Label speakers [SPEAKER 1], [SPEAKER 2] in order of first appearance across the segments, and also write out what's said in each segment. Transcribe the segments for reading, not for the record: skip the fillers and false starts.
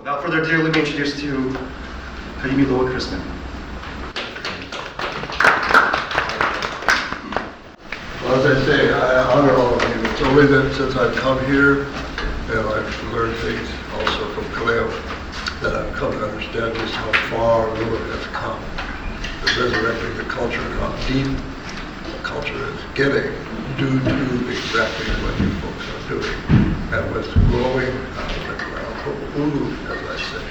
[SPEAKER 1] Without further ado, let me introduce to you Kaʻimiloa Chrisman.
[SPEAKER 2] Well, as I say, I honor all of you. It's only that since I've come here, and I've learned things also from Kaleo, that I've come to understand just how far Lua has come. The resurrecting the culture and how deep the culture is getting due to exactly what you folks are doing. And what's growing out of the ground, ulu, as I say.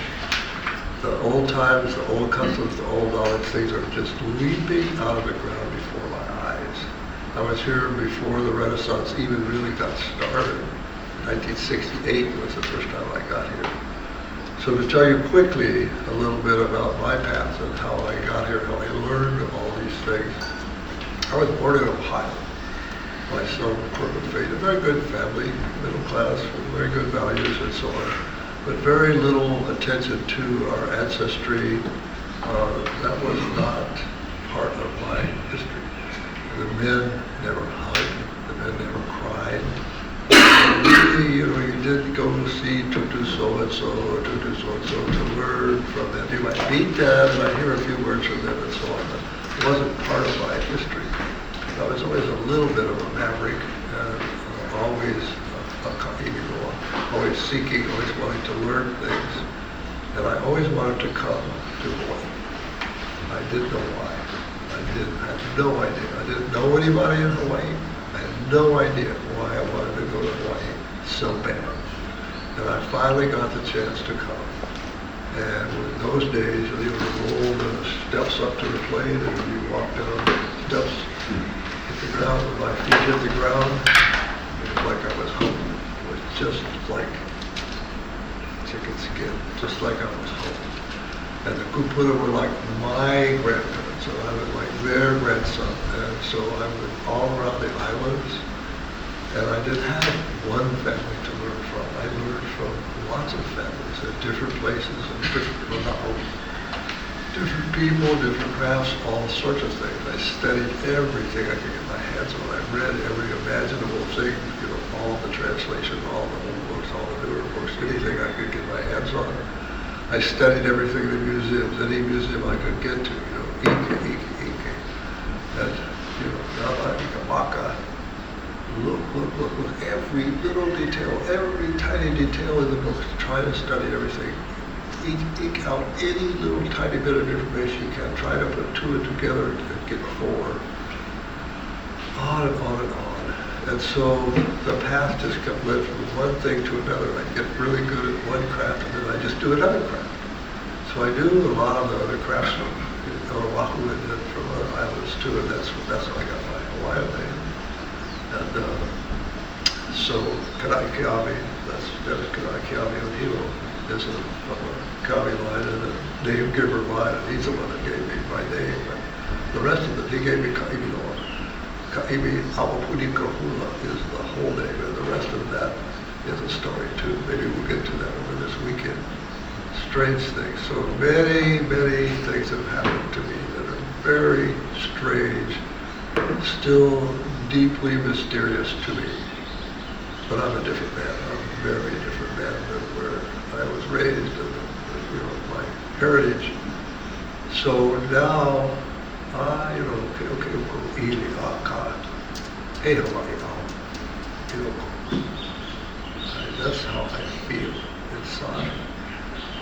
[SPEAKER 2] The old times, the old customs, the old knowledge, things are just leaping out of the ground before my eyes. I was here before the Renaissance even really got started. 1968 was the first time I got here. So to tell you quickly a little bit about my path and how I got here, how I learned all these things. I was born in Ohio. My son, Corporate Fate, a very good family, middle class, with very good values and so on, but very little attention to our ancestry. That was not part of my history. The men never hugged, the men never cried. Really, you didn't go see Tutu so-and-so or Tutu so-and-so to learn from them. You might meet them, and I hear a few words from them and so on, but it wasn't part of my history. I was always a little bit of a maverick, and always a Kaʻimiloa, always seeking, always wanting to learn things. And I always wanted to come to Hawaii. I didn't know why. I had no idea. I didn't know anybody in Hawaii. I had no idea why I wanted to go to Hawaii so bad. And I finally got the chance to come. And in those days, you would roll the steps up to the plane, and you walk down the steps, hit the ground, with my feet hit the ground. It was like I was home. It was just like chicken skin, just like I was home. And the kupuna were like my grandparents, so I was like their grandson. And so I went all around the islands, and I didn't have one family to learn from. I learned from lots of families at different places and different people, different crafts, all sorts of things. I studied everything I could get my hands on. I read every imaginable thing, all the translation, all the old books, all the newer books, anything I could get my hands on. I studied everything in the museums, any museum I could get to, Ike. And, Ikamaka. Look, every little detail, every tiny detail in the books, try to study everything. Eke out any little tiny bit of information you can, try to put two and together and get four. On and on and on. And so the path just kept led from one thing to another. I get really good at one craft, and then I just do another craft. So I do a lot of the other crafts from Oahu and then from other islands too, and that's how I got my Hawaiian name. And so Kanai Keawe, that's Kanai Keawe O'Neill, is from a Keawe line and a name giver line, and he's the one that gave me my name. And the rest of it, he gave me Kaʻimiloa. Kaʻimi Awapuni Kahula is the whole name, and the rest of that is a story too. Maybe we'll get to that over this weekend. Strange things. So many things have happened to me that are very strange, still deeply mysterious to me. But I'm a different man. I'm a very different man than where I was raised and my heritage. So now, that's how I feel inside.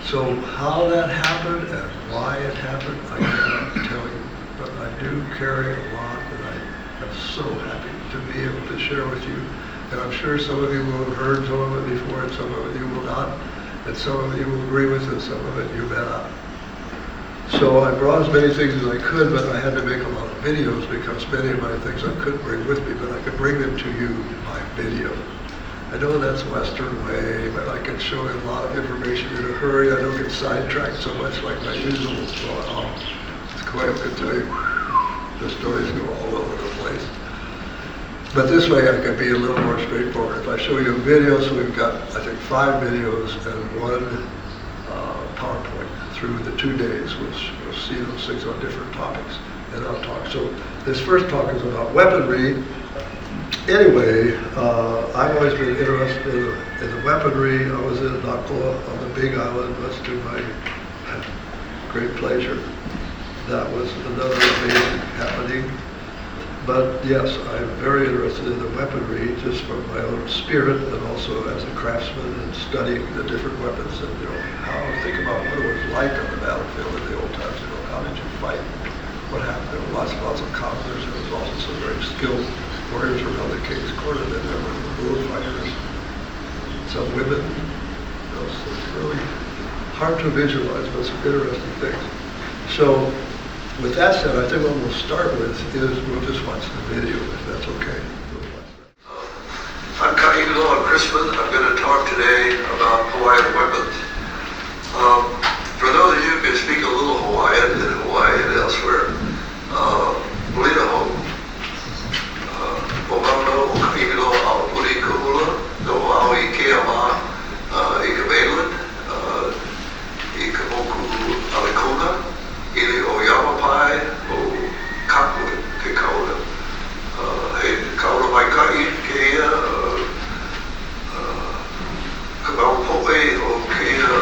[SPEAKER 2] So how that happened and why it happened, I cannot tell you. But I do carry a lot that I am so happy to be able to share with you. And I'm sure some of you will have heard some of it before and some of it you will not. And some of you will agree with and some of it you may not. So I brought as many things as I could, but I had to make a lot of videos because many of my things I couldn't bring with me, but I could bring them to you by video. I know that's Western way, but I can show you a lot of information in a hurry. I don't get sidetracked so much like my usual. As Kaleo can tell you, the stories go all over the place. But this way I can be a little more straightforward. If I show you a video, so we've got, I think, 5 videos and 1 PowerPoint through the 2 days. We'll see those things on different topics, and I'll talk. So this first talk is about weaponry. Anyway, I've always been interested in the weaponry. I was in Nakoa on the Big Island, much to my great pleasure. That was another amazing happening. But yes, I'm very interested in the weaponry just from my own spirit and also as a craftsman and studying the different weapons and, how to think about what it was like on the battlefield in the old times. How did you fight? What happened? There were lots of commoners. There was also some very skilled warriors around the King's Court, and then there were bullfighters, some women. So it's really hard to visualize, but some interesting things. So, with that said, I think what we'll start with is we'll just watch the video, if that's okay. I'm Kaʻimiloa, Chrisman. I'm going to talk today about Hawaiian weapons. For those of you who can speak a little Hawaiian in Hawaii and elsewhere, Lina ho, Omano, Kaʻimiloa, Aupuri, Kuhula, no Aoi, Keama, Ikamelan, Ikamoku, Alikona, Ili o Yamapai o Kaku ke kauna. He kauna mai kai keia kabau poe o keia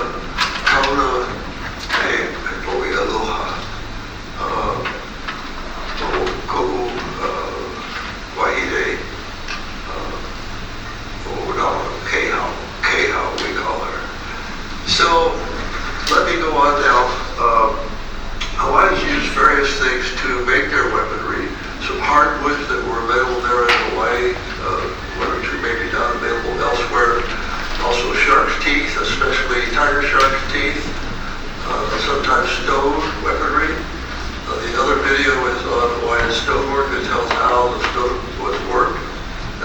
[SPEAKER 2] kauna he poe aloha. O ko'u wahine o na kehau we call her. So let me go on now. Hawaiians used various things to make their weaponry. Some hardwoods that were available there in Hawaii, one or two maybe not available elsewhere. Also shark's teeth, especially tiger shark's teeth. Sometimes stone weaponry. The other video is on Hawaiian stonework that tells how the stone was worked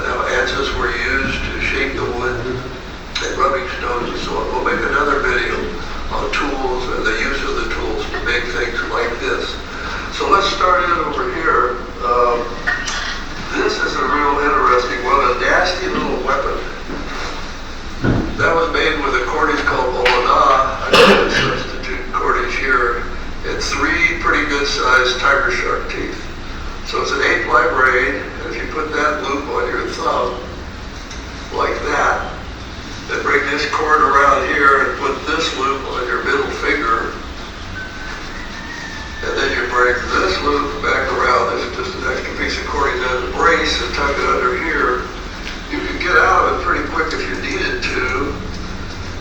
[SPEAKER 2] and how adzes were used to shape the wood and rubbing stones and so on. We'll make another video on tools and the use of the tools to make things like this. So let's start in over here. This is a real interesting one, a nasty little weapon. That was made with a cordage called olana. I'm going to substitute cordage here, and 3 pretty good sized tiger shark teeth. So it's an 8-ply braid, and if you put that loop on your thumb, like that, then bring this cord around here and put this loop on your middle finger. And then you bring this loop back around. This is just an extra piece of cord. You then brace and tuck it under here. You can get out of it pretty quick if you needed to.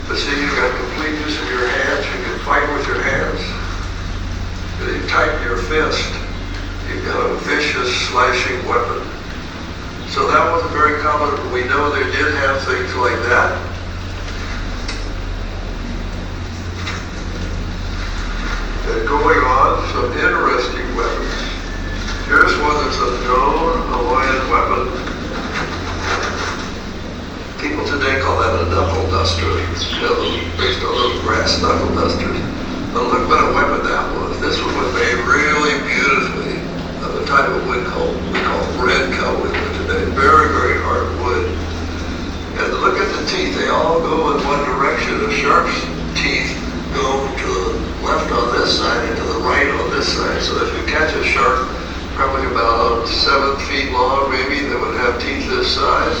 [SPEAKER 2] But see, you've got complete use of your hands. You can fight with your hands. And you tighten your fist. You've got a vicious slashing weapon. So that wasn't very common. We know they did have things like that. And going on, some interesting weapons. Here's one that's a known Hawaiian weapon. People today call that a knuckle duster, based on those brass knuckle dusters. But look what a weapon that was. This one was made really beautifully of a type of wood we call red cut wood today. Very, very hard wood. And look at the teeth. They all go in one direction. The shark's teeth go to the left on this side and to the right on this side. So if you catch a shark, probably about 7 feet long maybe, that would have teeth this size,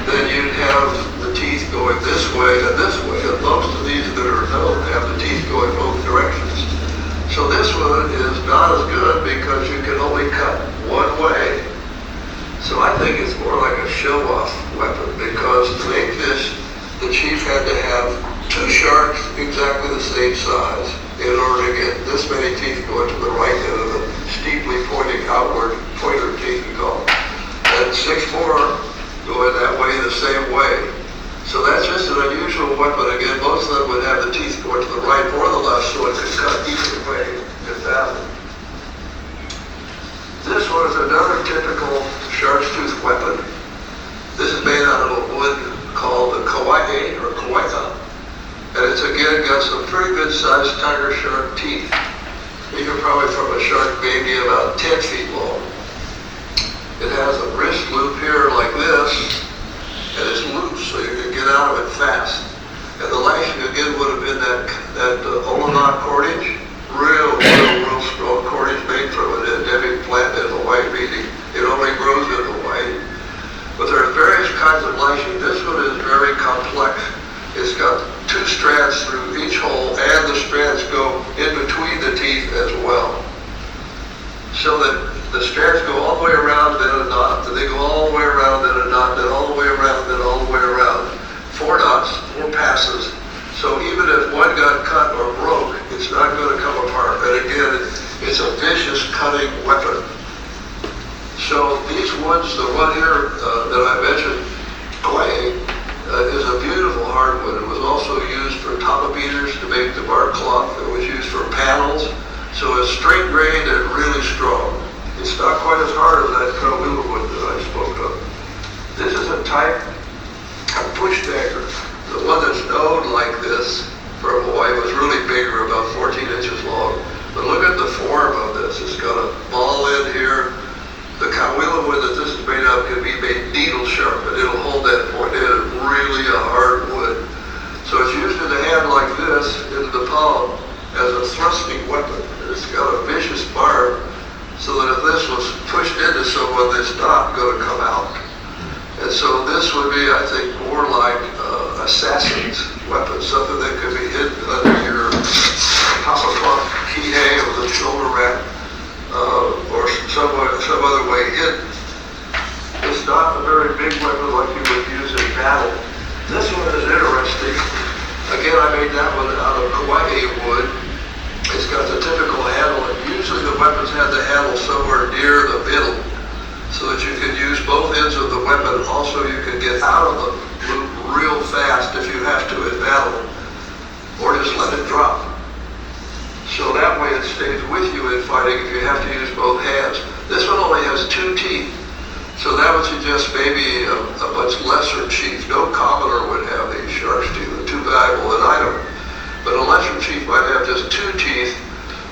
[SPEAKER 2] then you'd have the teeth going this way and this way. And most of these that are known have the teeth going both directions. So this one is not as good because you can only cut one way. So I think it's more like a show-off weapon, because to make this, the chief had to have 2 sharks exactly the same size in order to get this many teeth going to the right end of the steeply pointing outward pointer teeth, we call them. And 6 more going that way the same way. So that's just an unusual weapon. Again, most of them would have the teeth going to the right or the left, so it could cut either way if that. This one is another typical shark's tooth weapon. This is made out of a wood called the kawaii or kawaika. And it's again got some pretty good sized tiger shark teeth. These are probably from a shark baby about 10 feet long. It has a wrist loop here like this, and it's loose so you can get out of it fast. And the lashing again would have been that olana cordage. Real strong cordage made from an endemic plant in Hawaii, meaning it only grows in Hawaii. But there are various kinds of lashing. This one is very complex. It's got 2 strands, 3 one got cut or broke, it's not going to come apart. And again, it's a vicious cutting weapon. So these woods, the one here that I mentioned, clay, is a beautiful hardwood. It was also used for tapa beaters to make the bark cloth. It was used for panels. So it's straight grained and really strong. It's not quite as hard as that Kaʻimiloa wood that I spoke of. This is a type of pushbacker. The one that's known like this from Hawaii was really bigger, about 14 inches long. But look at the form of this. It's got a ball in here. The Kaʻimiloa wood that this is made of can be made needle sharp, and it'll hold that point in. It's really a hard wood. So it's used in the hand like this, into the palm, as a thrusting weapon. It's got a vicious barb, so that if this was pushed into someone, it's not going to come out. And so this would be, I think, more like assassin's weapon, something that could be hidden under your papa kihei or the shoulder wrap, or some other way hidden. It's not a very big weapon like you would use in battle. This one is interesting. Again, I made that one out of Kauai wood. It's got the typical handle, and usually the weapons have the handle somewhere near the middle, so that you can use both ends of the weapon. Also, you can get out of the loop real fast if you have to in battle, or just let it drop. So that way it stays with you in fighting if you have to use both hands. This one only has 2 teeth, so that would suggest maybe a much lesser chief. No commoner would have these shark's teeth, they're too valuable an item. But a lesser chief might have just 2 teeth,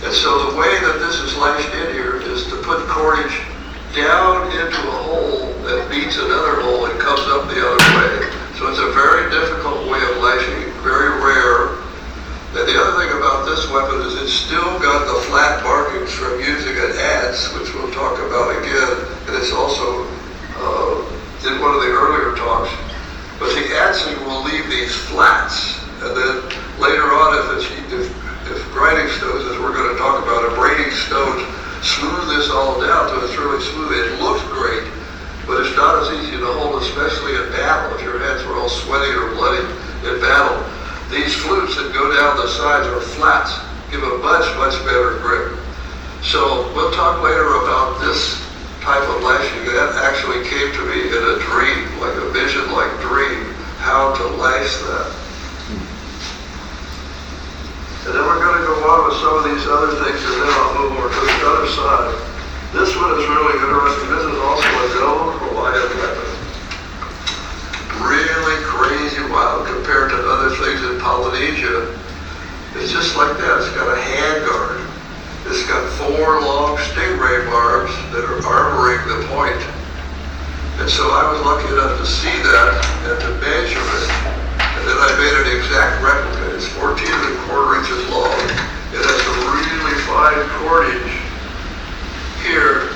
[SPEAKER 2] and so the way that this is lashed in here is to put cordage down into a hole that meets another hole and comes up the other way. So it's a very difficult way of lashing, very rare. And the other thing about this weapon is it's still got the flat markings from using an adze, which we'll talk about again, and it's also in one of the earlier talks. But the adzing will leave these flats, and then later on, if grinding stones, as we're going to talk about, or braiding stones, smooth this all down so it's really smooth. It looks great, but it's not as easy to hold, especially in battle. If your hands were all sweaty or bloody in battle, these flutes that go down the sides or flats give a much, much better grip. So we'll talk later about this type of lashing. That actually came to me in a dream, like a vision-like dream, how to lash that. And then we're going to go on with some of these other things, and then I'll move over to the other side. This one is really interesting. This is also a known Hawaiian weapon. Really crazy wild compared to other things in Polynesia. It's just like that. It's got a hand guard. It's got 4 long stingray barbs that are armoring the point. And so I was lucky enough to see that and to measure it. And then I made an exact replica. It's 14 1/4 inches long. It has a really fine cordage here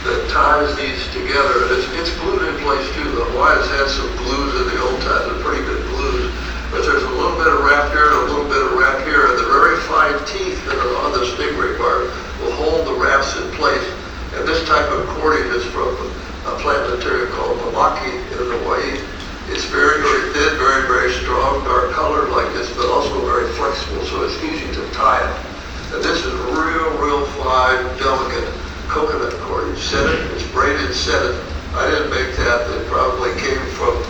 [SPEAKER 2] that ties these together. And it's glued in place too. The Hawaiians had some glues in the old times, pretty good glues. But there's a little bit of wrap here and a little bit of wrap here. And the very fine teeth that are on the stingray barb will hold the wraps in place. And this type of cordage is from a plant material called mamaki in Hawaii. It's very, very thin, very, very strong, dark colored like this, but also very flexible, so it's easy to tie it. And this is real fine, delicate coconut cordage. It's braided sennit. I didn't make that. It probably came from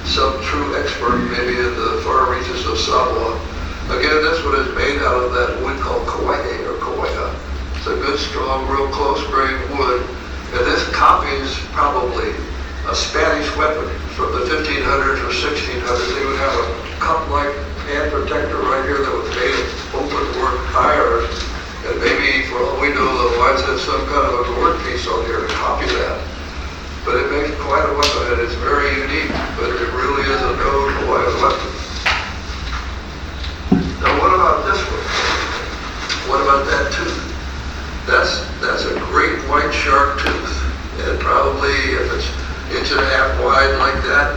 [SPEAKER 2] some true expert, maybe in the far reaches of Samoa. Again, this one is made out of that wood called Kauai or Kauai. It's a good, strong, real close-grained wood. And this copies probably a Spanish weapon from the 1500s or 1600s. They would have a cup-like hand protector right here that was made of open-work tires. And maybe, for all we know, the Hawaiians had some kind of a gourd piece on here to copy that. But it makes quite a weapon, and it's very unique, but it really is a known Hawaiian weapon. Now, what about this one? What about that tooth? That's a great white shark tooth. And probably, if it's 1.5 inches wide like that,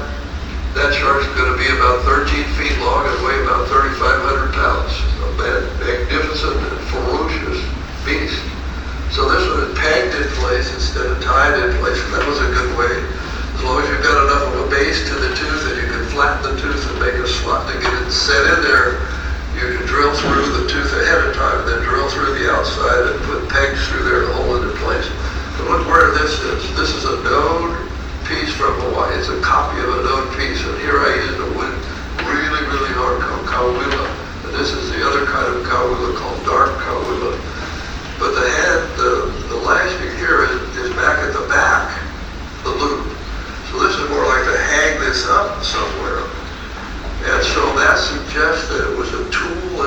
[SPEAKER 2] that shark's going to be about 13 feet long and weigh about 3,500 pounds. A magnificent and ferocious beast. So this one is pegged in place instead of tied in place, and that was a good way. As long as you've got enough of a base to the tooth and you can flatten the tooth and make a slot to get it set in there, you can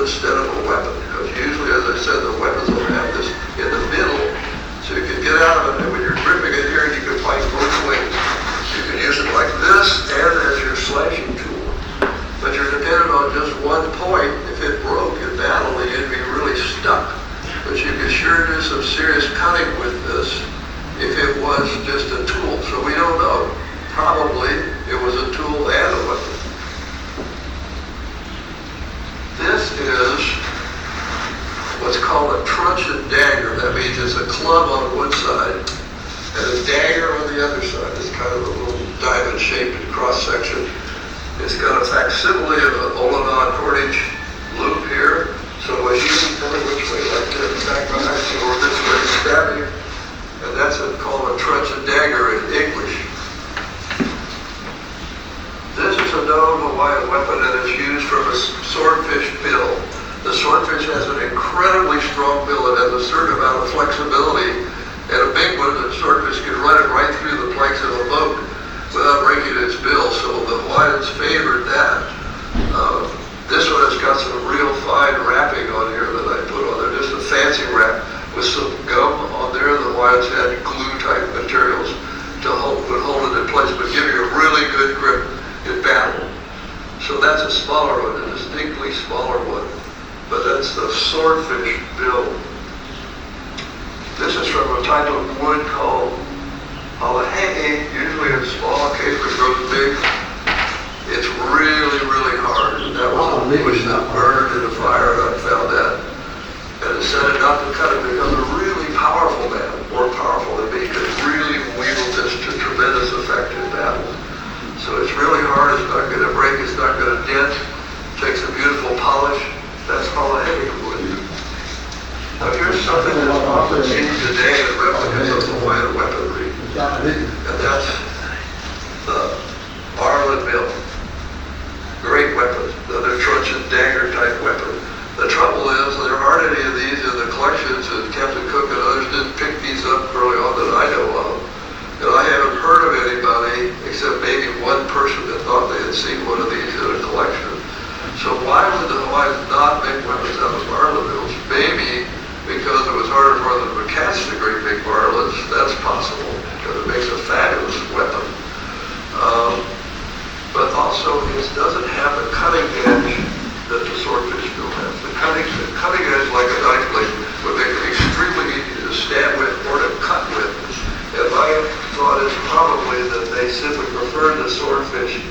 [SPEAKER 2] instead of a weapon. Because usually, as I said, the weapons will have this in the middle, so you can get out of it, and when you're gripping it here, you can fight both ways. You can use it like this and as your slashing tool. But you're dependent on just one point. If it broke in battle, then you'd be really stuck. But you could sure do some serious cutting with this if it was just a tool. So we don't know. Probably it was a tool and a weapon. This is what's called a truncheon dagger. That means it's a club on one side and a dagger on the other side. It's kind of a little diamond-shaped cross-section. It's got a facsimile of an Olenon cordage loop here. So as you tell me which way, like this, back behind you, or this way, stabbing, and that's called a truncheon dagger in English. This is a known Hawaiian weapon, and it's used from a swordfish bill. The swordfish has an incredibly strong bill. It has a certain amount of flexibility, and a big one, the swordfish can run it right through the planks of a boat without breaking its bill, so the Hawaiians favored that. This one has got some real fine wrapping on here that I put on there, just a fancy wrap with some gum on there. The Hawaiians had glue-type materials to hold it in place, but give you a really good grip in battle. So that's a smaller one, a distinctly smaller one, but that's the swordfish bill. This is from a type of wood called alahehe, usually in small case, but it grows big. It's really, really hard. And that was a wood that burned in a fire, and I found that. And it said it not to cut it because a really powerful man, more powerful than me, could really wield this to tremendous effect in battle. So it's really hard, it's not going to break, it's not going to dent. Takes a beautiful polish. That's called a heavy wood. Now here's something that's often seen today in replicas of Hawaiian weaponry. And that's the Marlin mill. Great weapon, another truncheon dagger type weapon. The trouble is there aren't any of these in the collections, and Captain Cook and others didn't pick these up early on that I know of. And I haven't heard of anybody except maybe one person that thought they had seen one of these in a collection. So why would the Hawaiians not make weapons out of marlin mills? Maybe because it was harder for them to catch the great big marlins. That's possible, because it makes a fabulous weapon. But also it doesn't have the cutting edge that the swordfish bill has. The cutting edge, like a knife blade, would make it extremely easy to stab with or to cut with. And my thought is probably that they simply preferred the swordfish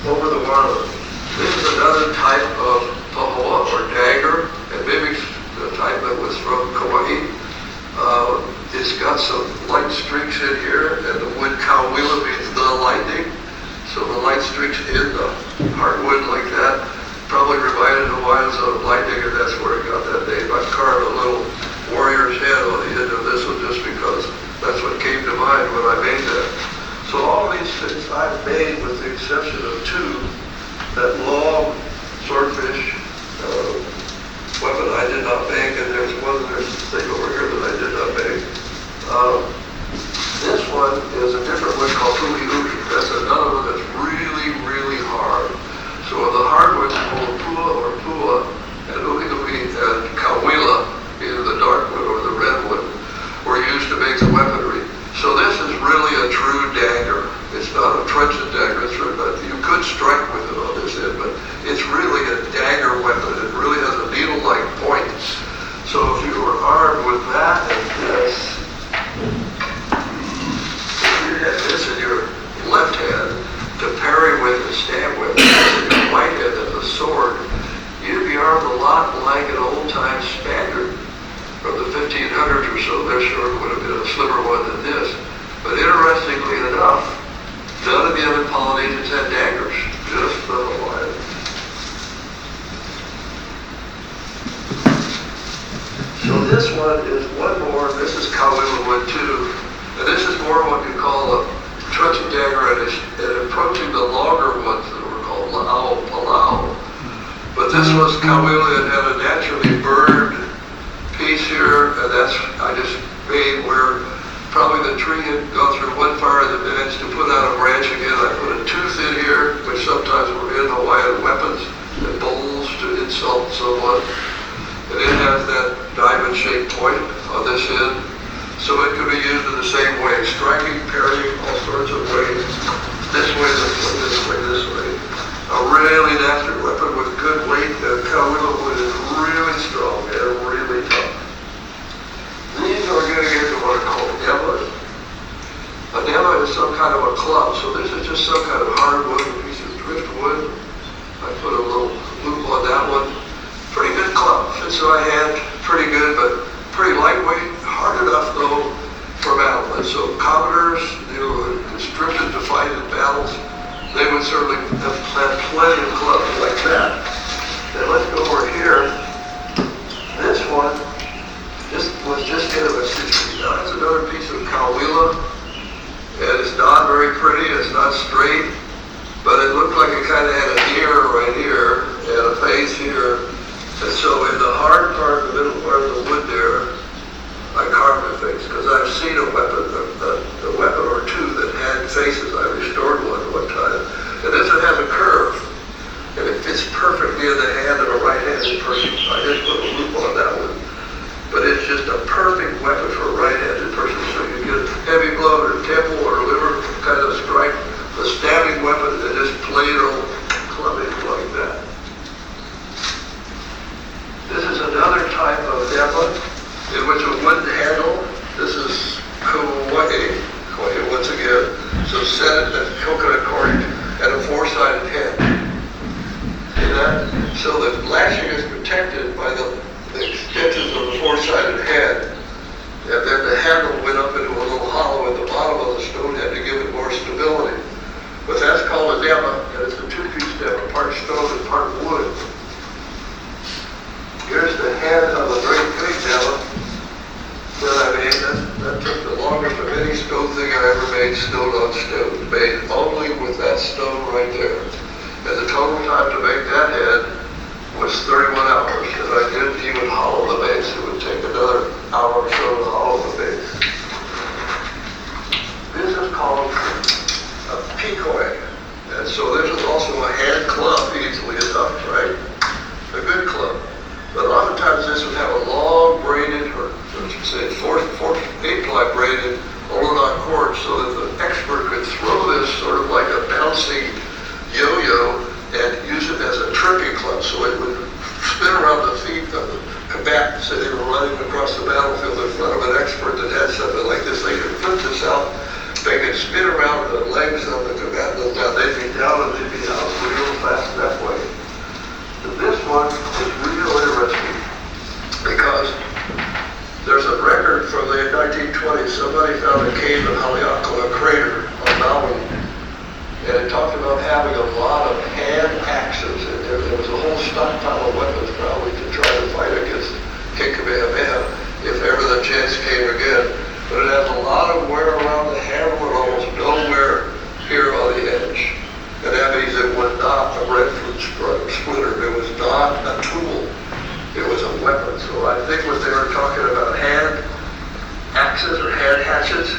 [SPEAKER 2] over the marlin. This is another type of pahoa or dagger, and mimics the type that was from Kauai. It's got some light streaks in here, and the wood Kaʻimiloa means the lightning. So the light streaks in the hardwood like that probably reminded Hawaiians of lightning, and that's where it got that name. I carved a little warrior's head on the end of this one just because that's what came to mind when I made that. So all these things I've made, with the exception of two, that long swordfish weapon I did not make, and there's a thing over here that I did not make. This one is a different one called uhi uhi. That's another one that's really, really hard. So the hardwoods called pua or pua, and uhi uhi and Kaʻimiloa, either the dark wood or the red wood, were used to make the weaponry. So this is really a true dagger. It's not a truncheon dagger. You could strike with it on this end, but it's really a dagger weapon. It really has a needle-like point. So if you were armed with that and this, if you had this in your left hand to parry with and stab with, and your right hand as a sword, you'd be armed a lot like an old-time Spaniard from the 1500s or so. Their sword would have been a slimmer one than this. But interestingly enough, none of the other Polynesians had daggers, just the Hawaiians. So this one is one more. This is Kaʻimiloa wood too, and this is more what you call a truncheon dagger, and it's approaching the longer ones that were called la'au palau. But this was Kaʻimiloa. It had a naturally burned piece here, and that's I just made where probably the tree had gone through one fire and then managed to put out a branch again. I put a tooth in here, which sometimes were in Hawaiian weapons, and bowls to insult someone. And it has that diamond-shaped point on this end, so it could be used in the same way, striking, parrying, all sorts of ways. This way, this way, this way, this way. A really nasty weapon with good weight. The Kaʻimiloa wood is really strong and really tough. These are going to get to what are called dema. A dema is some kind of a club, so this is just some kind of hardwood, a piece of driftwood. I put a little loop on that one. Pretty good club, fits in my hand, pretty good, but pretty lightweight, hard enough though for battle. And so commoners, conscripted to fight in battles, they would certainly have had plenty of clubs like that. And let's go over here. This one, this was just into a 60. Now that's another piece of Kaʻimiloa, and it's not very pretty, it's not straight, but it looked like it kind of had an ear right here and a face here. And so in the hard part, the middle part of the wood there, I carved a face, because I've seen a weapon or two that had faces. I restored one time. And this one has a curve, and it fits perfectly in the hand of a right-handed person. I just put a loop on that one. But it's just a perfect weapon for a right-handed person, so you get a heavy blow to the temple or liver kind of strike, a stabbing weapon, and just plain old clubbing like that. This is another type of dema in which a wooden handle, this is Kauai once again, so set it at coconut cord and a four-sided head. See that? So the lashing is protected by the extensions of the four-sided head, and then the handle went up into a little hollow at the bottom of the stone head to give it more stability. But that's called a dema, and it's a two-piece dema, part stone and part wood. Here's the head of a very big dema that I made. That took the longest of any stone thing I ever made, stone on stone, made only with that stone right there. And the total time to make that head was 31 hours, and I didn't even hollow the base. It would take another hour or so to hollow the base. This is called a pikoi. And so this is also a hand club, easily enough, right? A good club. But oftentimes this would have a long braided, or what you say, 8-ply braided Olin cord, so that the expert could throw this sort of like a bouncy yo-yo and use it as a tripping club, so it would spin around the feet of the combatants. Say they were running across the battlefield in front of an expert that had something like this. They could flip this out, they could spin around the legs of the combatants. Now they'd be down and they'd be out real fast that way. But this one is real interesting because there's a record from the 1920s. Somebody found a cave in Haleakala, a crater on Maui, and it talked about having a lot of hand axes, and there was a whole stockpile of weapons probably to try to fight against King Kamehameha if ever the chance came again. But it has a lot of wear around the handle and almost no wear here on the edge. And that means it was not a breadfruit splitter. It was not a tool. It was a weapon. So I think what they were talking about hand axes or hand hatchets,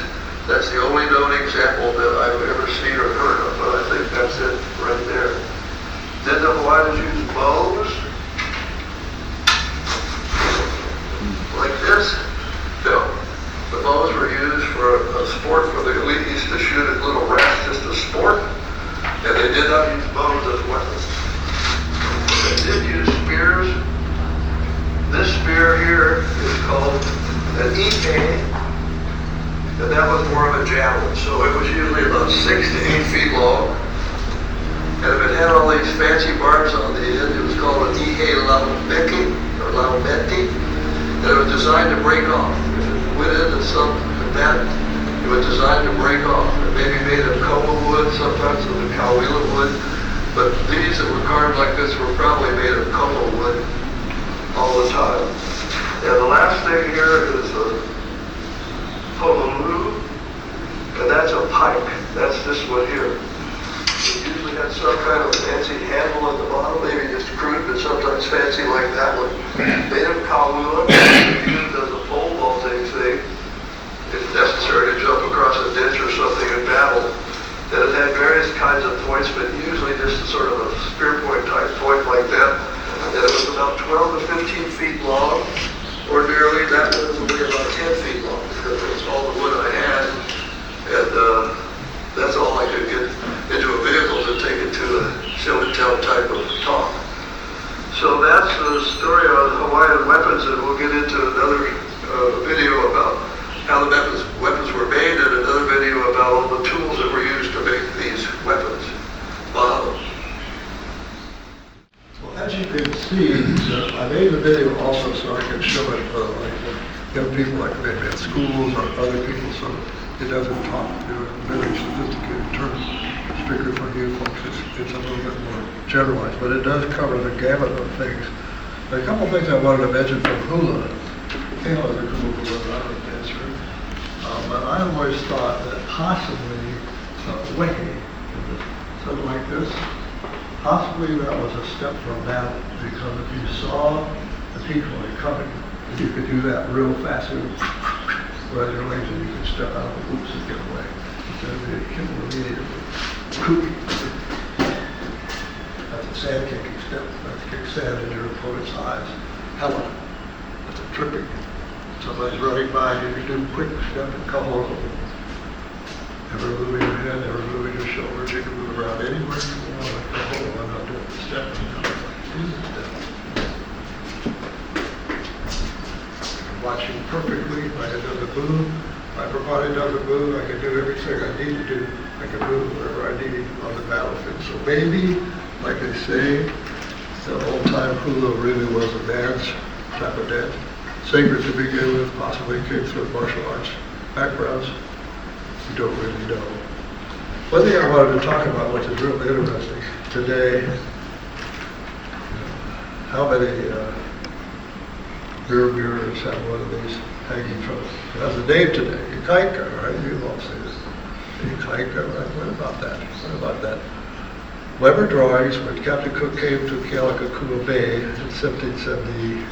[SPEAKER 2] that's the only known example that I've ever seen or heard of, but I think that's it right there. Then the Hawaiians used bows like this. No, the bows were used for a sport for the elite used to shoot at little rats, just a sport. And they did not use bows as weapons. They did use spears. This spear here is called an ike, and that was more of a javelin. So it was usually about 6 to 8 feet long. And if it had all these fancy barbs on the end, it was called an ihe laumeki, or laumeti. And it was designed to break off. If it went into some combatant, it was designed to break off. It may be made of koa wood, sometimes of the Kaʻimiloa wood, but these that were carved like this were probably made of koa wood all the time. And the last thing here is a pololu, and that's a pike. That's this one here. It usually has some kind of fancy handle at the bottom, maybe just crude, but sometimes fancy like that one. Made of Kaʻimiloa, used as a pole vaulting thing. If necessary to jump across a ditch or something in battle. And it had various kinds of points, but usually just a sort of a spear point type point like that. And it was about 12 to 15 feet long. Ordinarily, that one was only about 10 feet long because that's all the wood I had. And that's all I could get into a vehicle to take it to a show and tell type of talk. So that's the story on Hawaiian weapons, and we'll get into another video about how the weapons were made, and another video about all the tools that were used to make these weapons. Mahalo. Well, as you can see, I made the video also so I can show it young people like maybe at schools or other people, so it doesn't talk very sophisticated terms. Strictly for you folks, it's a little bit more generalized, but it does cover the gamut of things. There are a couple things I wanted to mention from hula. Kayla is a cool hula, but I'm a dancer. But I always thought that possibly wiki, something like this, possibly that was a step from that, because if you saw the people coming, you could do that real fast. Whereas your legs, you could step out of the loops and get away. Instead of being killed immediately. That's a sand kicking step. That's kick sand in your opponent's eyes. Hella. That's a tripping. Somebody's running by you, you do a quick step and come over. Never moving your head, never moving your shoulders. You can move around anywhere you want. Like, come over. I'm not doing the step. Do the step. Watching perfectly. If I had done the move, my upper body doesn't move, I can do everything I need to do. I can move wherever I need on the battlefield. So maybe, like they say, the old-time hula really was a dance, type of dance. Sacred to begin with, possibly came through martial arts backgrounds. We don't really know. One thing I wanted to talk about, which is really interesting today, how many rear mirrors have one of these hanging from it. It has a name today, Ikaika, right? You all say this. Ikaika, right? What about that? What about that? Weber drawings, when Captain Cook came to Kealakekua Bay in 1778,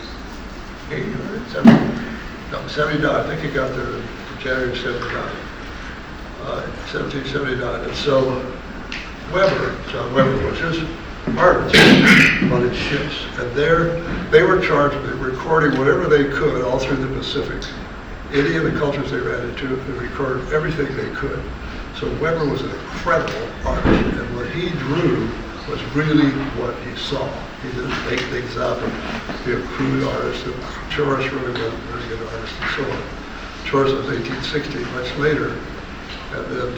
[SPEAKER 2] right? 79, I think he got there in January 79. 1779. And so Weber, John Weber, was his artist on his ships, and they were charged with recording whatever they could all through the Pacific. Any of the cultures they ran into, they recorded everything they could. So Weber was an incredible artist, and what he drew was really what he saw. He didn't make things up and be a crude artist, and Choris really was a very good artist, and so on. Choris was 1860, much later, and then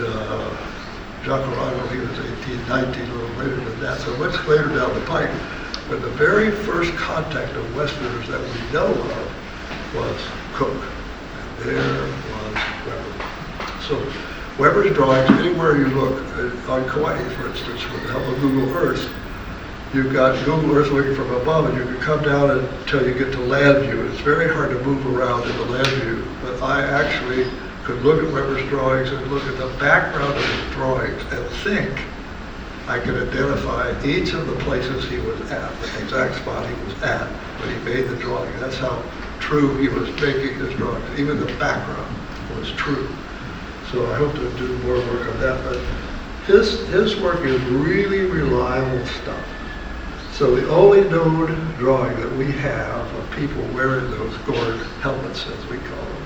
[SPEAKER 2] Jacarano, he was 1819, a little later than that, so much later down the pike. But the very first contact of Westerners that we know of was Cook. And there was Weber. So Weber's drawings, anywhere you look, on Kauai, for instance, with the help of Google Earth, you've got Google Earth looking from above, and you can come down until you get to land view. It's very hard to move around in the land view, but I actually could look at Weber's drawings and look at the background of his drawings and think I could identify each of the places he was at, the exact spot he was at when he made the drawing. That's how true he was making his drawings. Even the background was true. So I hope to do more work on that, but his work is really reliable stuff. So the only known drawing that we have of people wearing those gourd helmets, as we call them,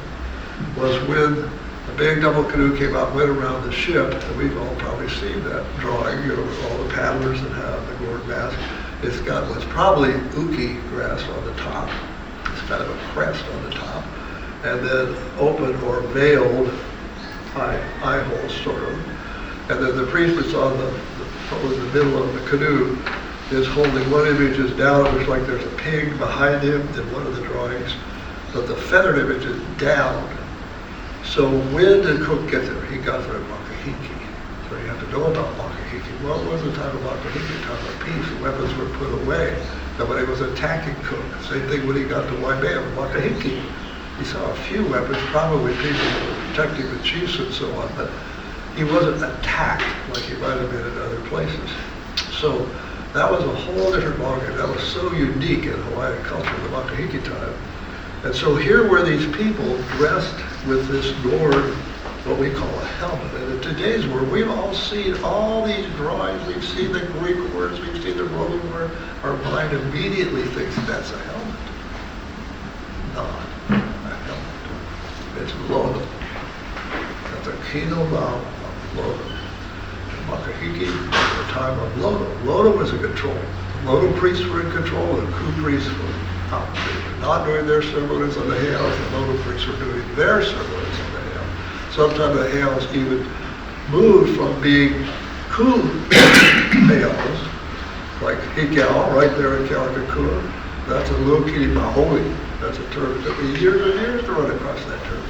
[SPEAKER 2] was when the big double canoe came out and went around the ship, and we've all probably seen that drawing, you know, with all the paddlers that have the gourd mask. It's got what's probably uki grass on the top. It's kind of a crest on the top, and then open or veiled eye holes, sort of. And then the priest that's on probably the middle of the canoe is holding one image is down. It looks like there's a pig behind him in one of the drawings, but the feathered image is down. So when did Cook get there? He got there at Makahiki. So you have to know about Makahiki. Well, it wasn't the time of Makahiki, time of peace. The weapons were put away. Nobody was attacking Cook. Same thing when he got to Waimea, Makahiki. He saw a few weapons, probably people that were protecting the chiefs and so on, but he wasn't attacked like he might have been in other places. So that was a whole different ballgame. That was so unique in Hawaiian culture, the Makahiki time. And so here were these people dressed with this gourd what we call a helmet. And in today's world, we've all seen all these drawings, we've seen the Greek words, we've seen the Roman word. Our mind immediately thinks that's a helmet. Not a helmet. It's lodo. That's a kino now of lodo. Makahiki, at the time of Lodo. Lodo was in control. The Lodo priests were in control, and the Ku priests were out. They were not doing their ceremonies on the hails, the Lodo priests were doing their ceremonies on the hail. Sometimes the hails even moved from being Ku hails, like Hikau, right there in Kalikakua. That's a Lukini Maholi. That's a term that took me years and years to run across that term.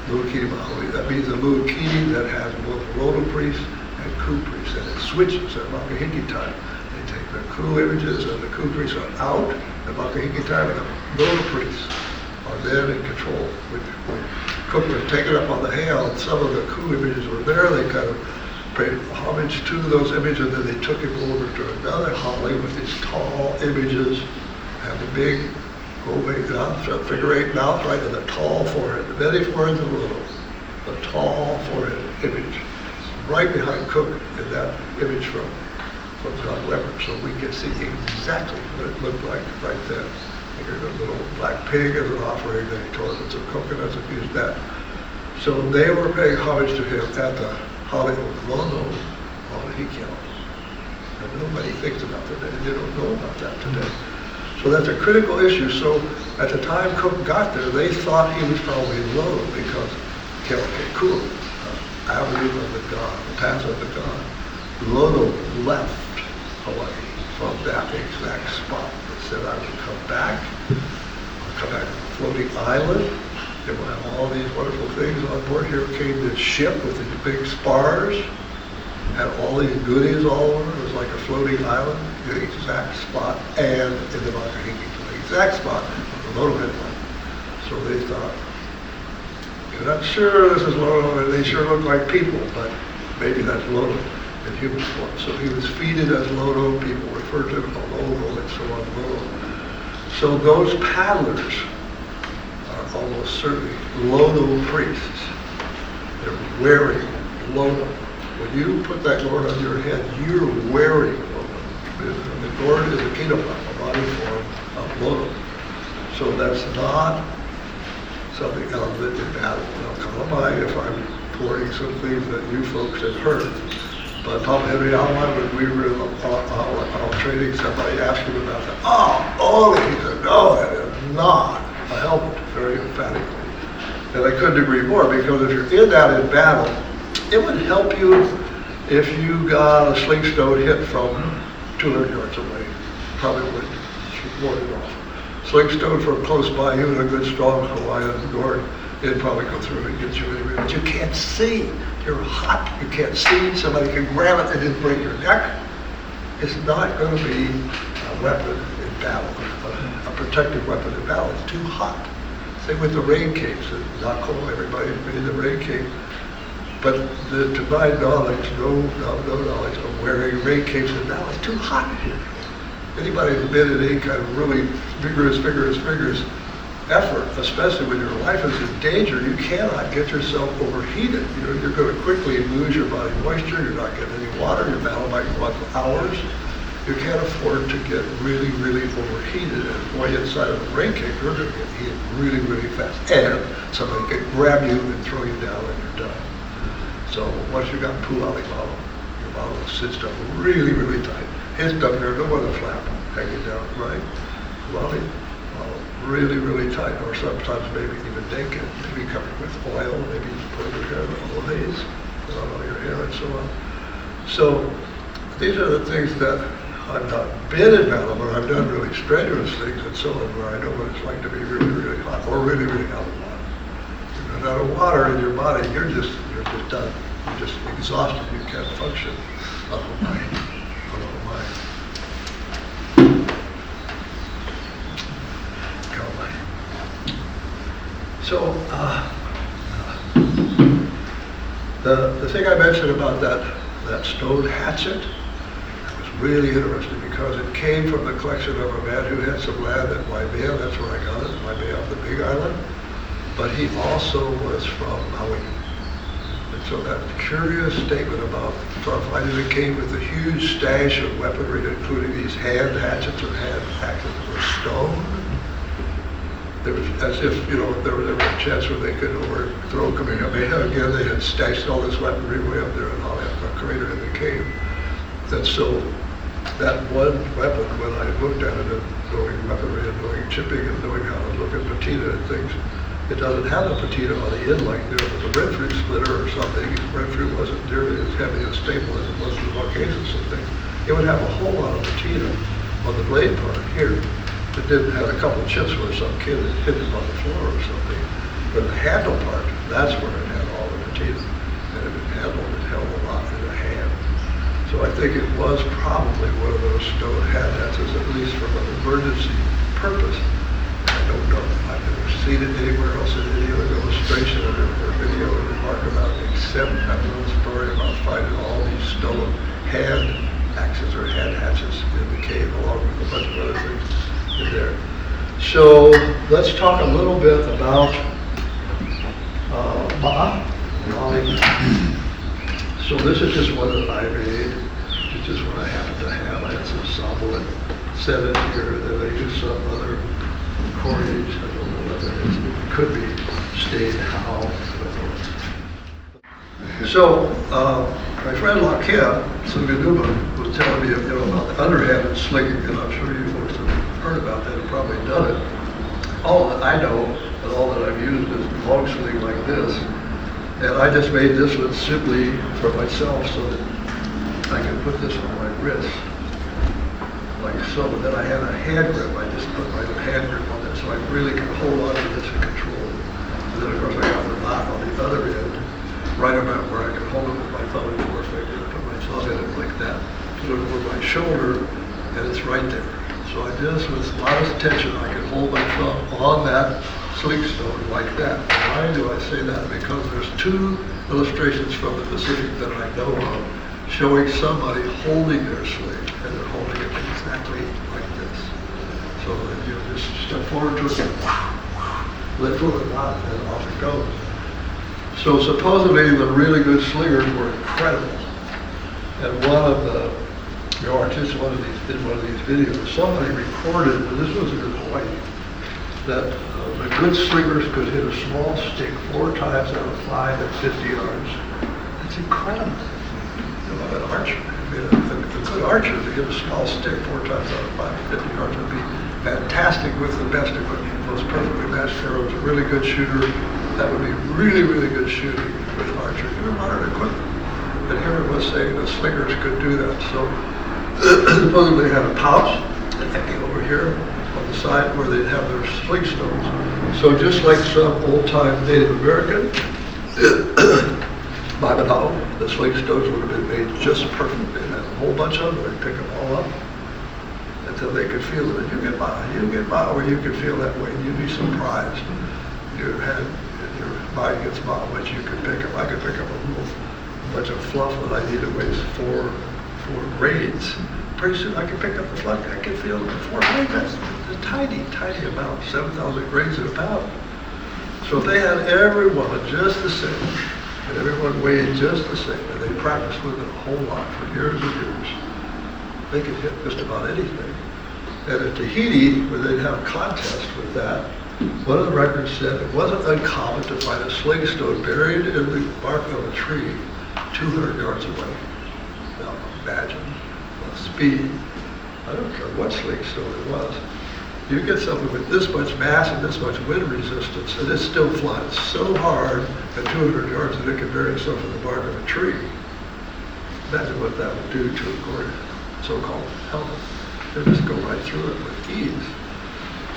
[SPEAKER 2] Lukini Maholi. That means a Lukini that has both Lodo priests and Ku priests, and it switches at Makahiki time. They take the Ku images and the Ku priests are out at Makahiki time, and the Lodo priests are then in control. When Cook was taken up on the hail, and some of the Ku images were there, they kind of paid homage to those images, and then they took him over to another holly with these tall images, and the big ovate mouth, figure eight mouth, right, and the tall forehead, the many foreheads of Lodo, the tall forehead image. Right behind Cook in that image from John Weber, so we can see exactly what it looked like right then. Here's a little black pig as an offering that he tore with some coconuts and used that. So they were paying homage to him at the Hollywood Lono on Hikau. And nobody thinks about that. They don't know about that today. So that's a critical issue. So at the time Cook got there, they thought he was probably Lono because Kealakekua, avenue of the god, the path of the god. Lodo left Hawaii from that exact spot. They said, I will come back. I'll come back to the floating island. They will have all these wonderful things on board. Here came this ship with these big spars, had all these goodies all over. It was like a floating island, the exact spot, and in the Makahiki, the exact spot of the Lodo headline. So they thought, we're not sure this is Lodo, and they sure look like people, but maybe that's Lodo in human form. So he was feeded as Lodo, people referred to him as Lodo, and so on, Lodo. So those paddlers are almost certainly Lodo priests. They're wearing Lodo. When you put that gourd on your head, you're wearing Lodo. The gourd is a kinapa, a body form of Lodo. So that's not something else that in battle. Now, call mind if I'm pouring some things that you folks have heard. But Papa Henry Alman, when we were out training, somebody asked him about that. He said, no, that is not a helmet, very emphatically. And I couldn't agree more, because if you're in that in battle, it would help you if you got a sling stone hit from 200 yards away. Probably would ward it off. Sling stone from close by, even a good strong Hawaiian gourd, it'd probably go through and get you anyway. But you can't see. You're hot. You can't see. Somebody can grab it and just break your neck. It's not going to be a weapon in battle, a protective weapon in battle. It's too hot. Same with the rain capes. It's not cold. Everybody made the rain cape. But to my knowledge, no knowledge of wearing rain capes in battle, it's too hot here. Anybody who's been in any kind of really vigorous effort, especially when your life is in danger, you cannot get yourself overheated. You're going to quickly lose your body moisture. You're not getting any water. Your battle might go on for hours. You can't afford to get really, really overheated. And going inside of a rain cape, you're going to get heated really, really fast. And somebody can grab you and throw you down and you're done. So once you got puali bottle, your bottle is cinched up really, really tight. Hinged up there, no other flap hanging down, right? Puali bottle really, really tight, or sometimes maybe even naked, maybe covered with oil, maybe you put your hair in the oils, put on all your hair and so on. So these are the things that I've not been in battle, but I've done really strenuous things and so on, where I know what it's like to be really, really hot, or really, really out of water. If you're out of water in your body, you're just done. You're just exhausted. You can't function. So the thing I mentioned about that stone hatchet was really interesting, because it came from the collection of a man who had some land at Waimea. That's where I got it, Waimea on the Big Island. But he also was from Maui. So that curious statement about finding it came with a huge stash of weaponry, including these hand hatchets or hand axes that were stone. There was, as if, you know, there was a chance where they could overthrow Kamehameha again. They had stashed all this weaponry way up there in the crater in the cave. And so that one weapon, when I looked at it and knowing weaponry and knowing chipping and knowing how to look at patina and things, it doesn't have a patina on the end like there was a breadfruit splitter or something. Breadfruit wasn't nearly as heavy and stable as it was the Marquesas and things. It would have a whole lot of patina on the blade part here. It didn't have a couple of chips where some kid had hit it on the floor or something. But the handle part, that's where it had all the patina. And if it handled, it held a lot in the hand. So I think it was probably one of those stone hand hatchets, at least from an emergency purpose. I don't know. I've never seen it anywhere else in any other illustration or video or remark about it, except that little story about finding all these stolen hand axes or hand hatchets in the cave, along with a bunch of other things in there. So let's talk a little bit about Molly. So this is just one that I made. It's just what I happen to have. I had some sable and set it here, and then I used some other cordage. I don't know what that is. It could be stained how. So my friend Lakia Sunganuba was telling me, you know, about the underhanded slinging, and I'm sure you folks have heard about that and probably done it. All that I know and all that I've used is long sling like this. And I just made this one simply for myself so that I can put this on my wrist, like so. And then I had a hand grip. I just put my hand grip on it so I really can hold on to this and control it. And then of course I got the knot on the other end, right about where I can hold it with my thumb and forefinger. I put my thumb in it like that, put it over my shoulder, and it's right there. So I just, with modest tension, I can hold my thumb on that sling stone like that. Why do I say that? Because there's two illustrations from the Pacific that I know of showing somebody holding their sling, and they're holding it exactly like this. So that you just step forward to it, let go of the knot, and off it goes. So supposedly the really good slingers were incredible. And one of the artists in one of these videos, somebody recorded, and this was in Hawaii, that the good slingers could hit a small stick 4 times out of 5 at 50 yards. That's incredible. You know, an archer, I mean, a good archer to hit a small stick 4 times out of 5 at 50 yards would be fantastic with the best equipment, most perfectly matched arrows, a really good shooter. That would be really, really good shooting with archery. Even modern equipment. But here it was saying the slingers could do that. So supposedly they had a pouch, hanging over here on the side where they'd have their sling stones. So just like some old-time Native American, Mabanao, the sling stones would have been made just perfect. They had a whole bunch of them. They'd pick them all up until they could feel it. And you get by where you could feel that way. You'd be surprised. You had your mind gets by what you could pick up. I could pick up a bunch of fluff that I needed weighs 4 grades. Pretty soon I could pick up the fluff. I could feel it before. That's a tiny, tiny amount, 7,000 grains in a pound. So if they had everyone just the same, and everyone weighed just the same, and they practiced with it a whole lot for years and years, they could hit just about anything. And at Tahiti, where they'd have a contest with that, one of the records said it wasn't uncommon to find a sling stone buried in the bark of a tree 200 yards away. Now imagine the speed. I don't care what sling stone it was. You get something with this much mass and this much wind resistance, and it still flies so hard at 200 yards that it can bury itself in the bark of a tree. Imagine what that would do to a so-called helmet. They'd just go right through it with ease.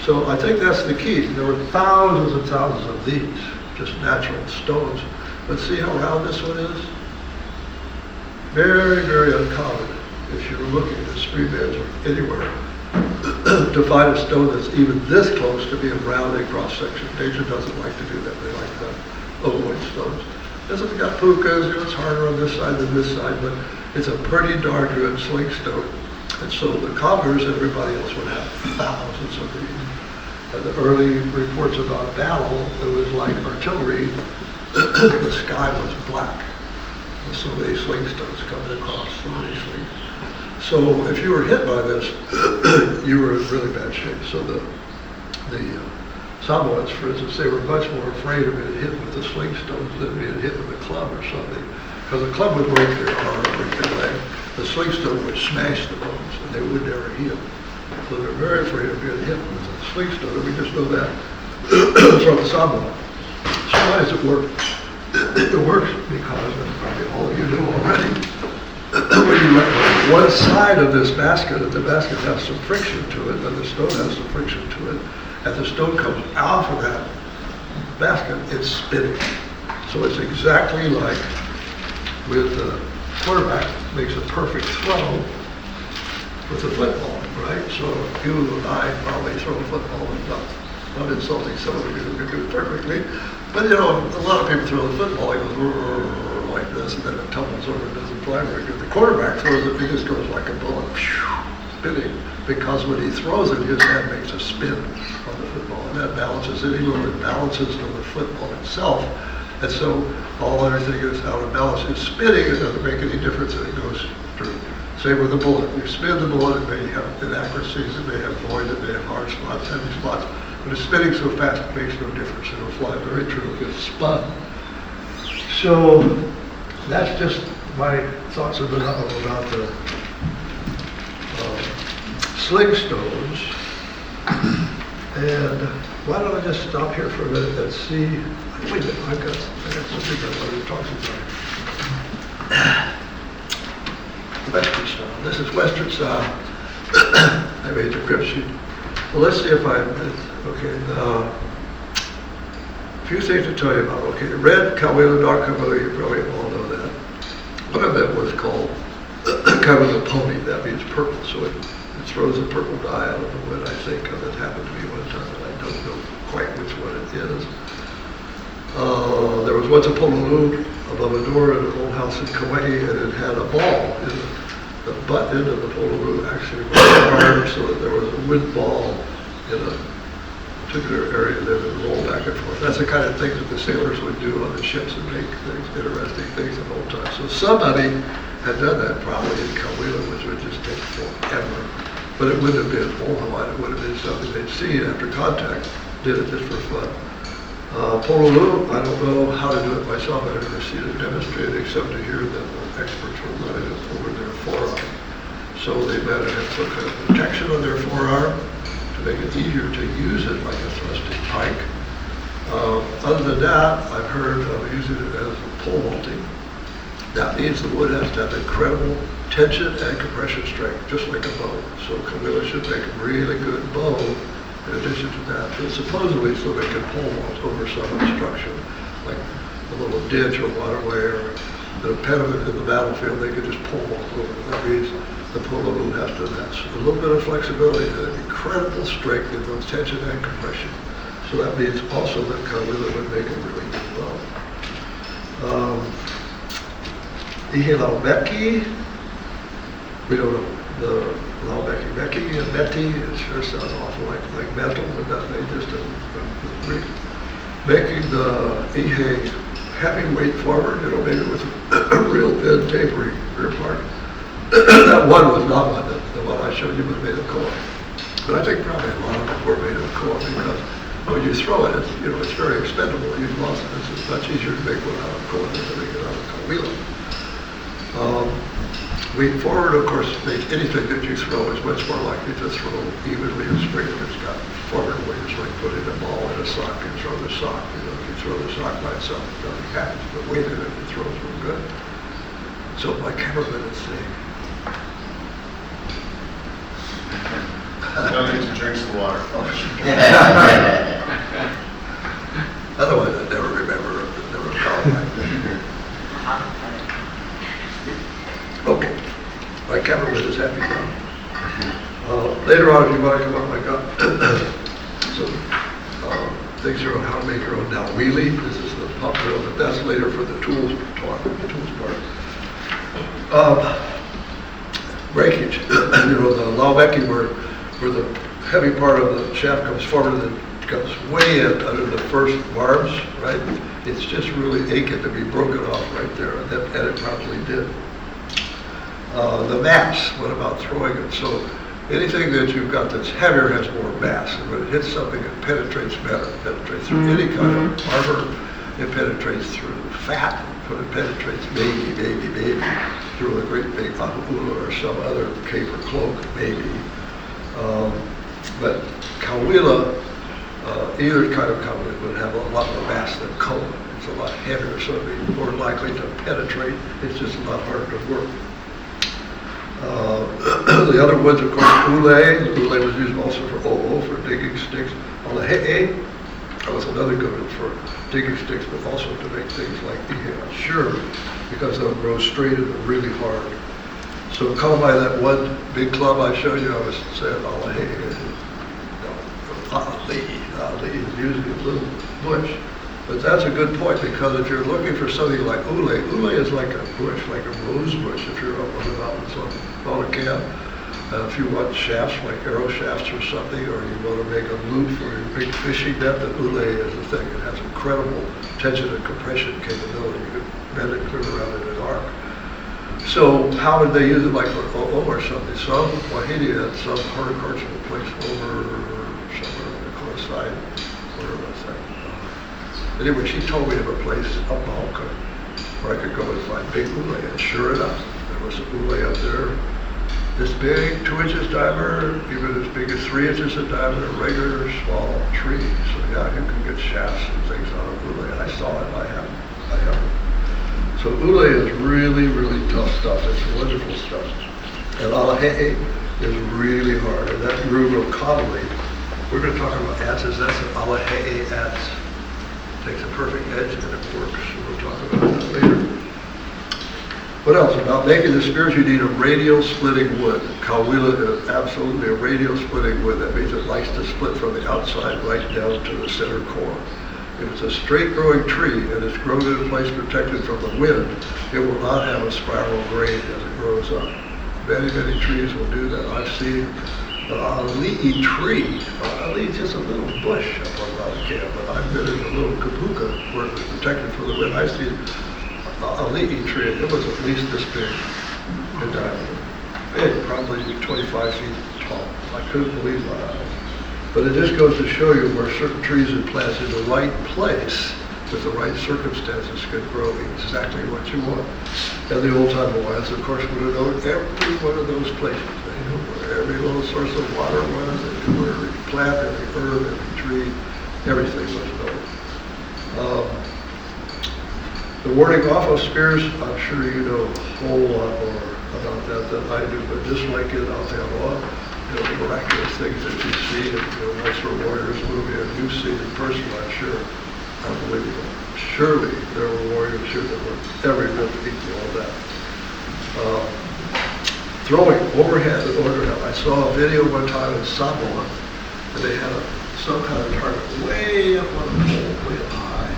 [SPEAKER 2] So I think that's the key. There were thousands and thousands of these, just natural stones. But see how round this one is? Very, very uncommon if you're looking at stream edge or anywhere to find a stone that's even this close to being round in cross-section. Nature doesn't like to do that. They like to avoid stones. This has got pukas, you know, it's harder on this side than this side, but it's a pretty darn good sling stone. And so the Conquerors, everybody else would have thousands of these. And the early reports about battle, it was like artillery. The sky was black. with so many sling stones coming across, so many slings. So if you were hit by this, you were in really bad shape. So the Samoans, for instance, they were much more afraid of being hit with the sling stones than being hit with a club or something. Because the club would break their arm, break their leg. The sling stone would smash the bones and they would never heal. So they're very afraid of being hit with a sling stone, and we just know that from the Samoan. So why does it work? It works because, and probably all of you know already, when you let one side of this basket, and the basket has some friction to it, and the stone has some friction to it, and the stone comes off of that basket, it's spinning. So it's exactly like with the quarterback makes a perfect throw with a football, right? So you and I probably throw a football and not insulting some of you who can do it perfectly, but you know, a lot of people throw the football, it goes like this, and then it tumbles over and doesn't fly very good. The quarterback throws it, it just goes like a bullet, spinning, because when he throws it, his hand makes a spin on the football, and that balances it, even though it balances on the football itself. And so everything is out of balance. It's spinning, it doesn't make any difference, and it goes through. Same with the bullet. You spin the bullet, it may have inaccuracies, it may have void, it may have hard spots, heavy spots, but it's spinning so fast it makes no difference. It'll fly very true, it gets spun. So that's just my thoughts about the sling stones. And why don't I just stop here for a minute and see, wait a minute, I've got something I wanted to talk about. Western style, this is Western style. I made the crib sheet. Well, let's see if okay, a few things to tell you about. Okay, red Kaʻimiloa, dark Kaʻimiloa, you probably all know that. One of them was called kind of a pony, that means purple, so it throws a purple dye out of the wood, I think, and it happened to me one time, and I don't know quite which one it is. There was once a pololu above a door in an old house in Kauai, and it had a ball in the butt end of the pololu actually was hard, so that there was a wood ball in a particular area that would roll back and forth. That's the kind of thing that the sailors would do on the ships and make things, interesting things at old times. So somebody had done that probably in Kaʻimiloa, which would just take forever. But it wouldn't have been old Hawaiian, it would have been something they'd seen after contact, did it just for fun. Pololu, I don't know how to do it myself, I've never seen it demonstrated except to hear that the experts were running it over their forearm. So they might have some kind of protection on their forearm to make it easier to use it like a thrusting pike. Other than that, I've heard of using it as pole vaulting. That means the wood has to have incredible tension and compression strength, just like a bow. So Kaʻimiloa should make a really good bow in addition to that. And supposedly so they can pole vault over some obstruction, like a little ditch or waterway or an impediment in the battlefield, they could just pole vault over. That means the pololu has to have a little bit of flexibility and incredible strength in both tension and compression. So that means also that Kaʻimiloa would make a really good bow. Ihe laubeki, we don't know the laubeki and meti, it sure sounds awful like metal, but that may just a Greek. Making the ihe heavyweight forward, maybe with a real thin tapering rear part. That one was not one, the one I showed you was made of koa. But I think probably a lot of them were made of koa because when you throw it, it's very expendable. You've lost it. It's much easier to make one out of koa than to make it out of Kaʻimiloa. Weight forward, of course, anything that you throw is much more likely to throw evenly and straight if it's got forward weight. It's like putting a ball in a sock and throw the sock. If you throw the sock by itself, nothing happens. But weight in it, it throws real good. So my cameraman is saying,
[SPEAKER 3] no need to drink some water.
[SPEAKER 2] Otherwise, I'd never remember, never call back. Okay, my cameraman is happy now. Later on, if you want to come up, I got some things here on how to make your own now wheelie. This is the pump drill, but that's later for the tools talk, the tools part. Breakage, the laubeki where the heavy part of the shaft comes forward and then comes way in under the first barbs, right? It's just really aching to be broken off right there, and it probably did. The mass, what about throwing it? So anything that you've got that's heavier has more mass, and when it hits something, it penetrates better. It penetrates through any kind of armor. It penetrates through fat, but it penetrates maybe through a great big ahula or some other cape or cloak, maybe. But Kaʻimiloa, either kind of Kaʻimiloa would have a lot more mass than koa. It's a lot heavier, so it'd be more likely to penetrate. It's just a lot harder to work. The other woods, of course, ule. The ule was used also for o'o, for digging sticks. Alahe'e, that was another good one for digging sticks, but also to make things like ihe. Sure, because they'll grow straight and really hard. So come by that one big club I showed you, I was saying alahe'e. Ali is usually a little bush. But that's a good point, because if you're looking for something like ule is like a bush, like a rose bush if you're up on the mountains on a camp. If you want shafts, like arrow shafts or something, or you want to make a loop for your big fishing net, then ule is the thing. It has incredible tension and compression capability. You can bend it clear around in an arc. So how would they use it, like for o'o or something? Some wahine had some horticultural place over somewhere on the coast side. Where was that? Anyway, she told me of a place up Mahoka where I could go and find big ule, and sure enough, there was a ule up there, this big, 2 inches diameter, even as big as 3 inches in diameter, regular small tree. So yeah, you can get shafts and things out of ule. I saw it, I have. So ule is really, really tough stuff. It's wonderful stuff. And alahe'e is really hard, and that grew real commonly. We're going to talk about adze. That's an alahe'e adze. Takes a perfect edge and it works. We'll talk about that later. What else? About making the spears, you need a radial splitting wood. Kaʻimiloa is absolutely a radial splitting wood. That means it likes to split from the outside right down to the center core. If it's a straight growing tree and it's grown in a place protected from the wind, it will not have a spiral grade as it grows up. Many, many trees will do that. I've seen a ali'i tree. Ali is just a little bush up on Mount Camp, but I've been in a little kapuka where it was protected from the wind. I've seen a ali'i tree, it was at least this big in diameter. Big, probably 25 feet tall. I couldn't believe my eyes. But it just goes to show you where certain trees and plants in the right place with the right circumstances can grow exactly what you want. And the old-time Hawaiians, of course, would have known every one of those places. They knew where every little source of water was, they knew where every plant, every herb, every tree, everything was known. The warding off of spears, I'm sure you know a whole lot more about that than I do, but just like in Aotearoa, miraculous things that you see, and most of the warriors movie, and you see in person, I'm sure. Unbelievable. Surely there were warriors here that were every bit equal of that. Throwing overhead and underhand. I saw a video one time in Samoa, and they had some kind of target way up on a pole, way up high.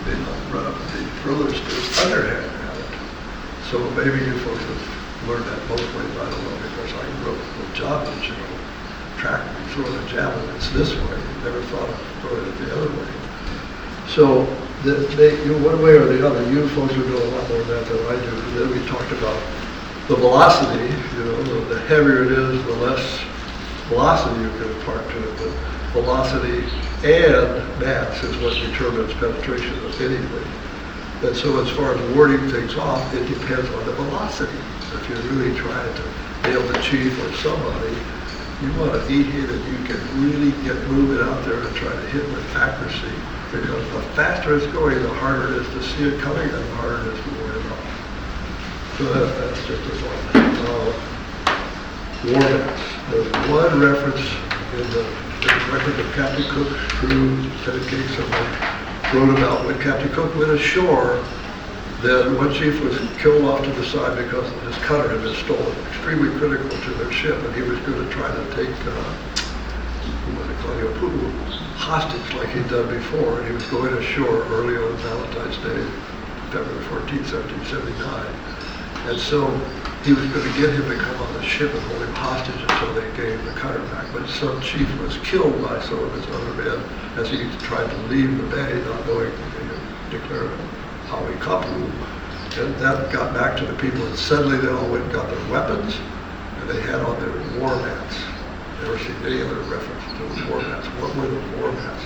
[SPEAKER 2] They run up and they throw their spears underhand at it. So maybe you folks have learned that both ways. I don't know, because I wrote with javelins, track throwing a javelin, it's this way. Never thought of throwing it the other way. So, one way or the other, you folks would know a lot more of that than I do. And then we talked about the velocity. The heavier it is, the less velocity you can impart to it. But velocity and mass is what determines penetration of anything. And so, as far as warding things off, it depends on the velocity. If you're really trying to nail the chief or somebody, you want to eat it and you can really get moving out there and try to hit with accuracy. Because the faster it's going, the harder it is to see it coming and the harder it is to ward it off. So that's just a thought. War maps. There's one reference in the record of Captain Cook's crew, Lieutenant King, someone wrote about when Captain Cook went ashore, then one chief was killed off to the side because his cutter had been stolen, extremely critical to their ship, and he was going to try to take hostage like he'd done before, and he was going ashore early on Valentine's Day, February 14, 1779. And so he was going to get him to come on the ship and hold him hostage until they gave the cutter back. But some chief was killed by some of his other men as he tried to leave the bay, not knowing they had declared Hawi Kapu. And that got back to the people, and suddenly they all went and got their weapons, and they had on their war mats. Never seen any other reference to war mats. What were the war mats?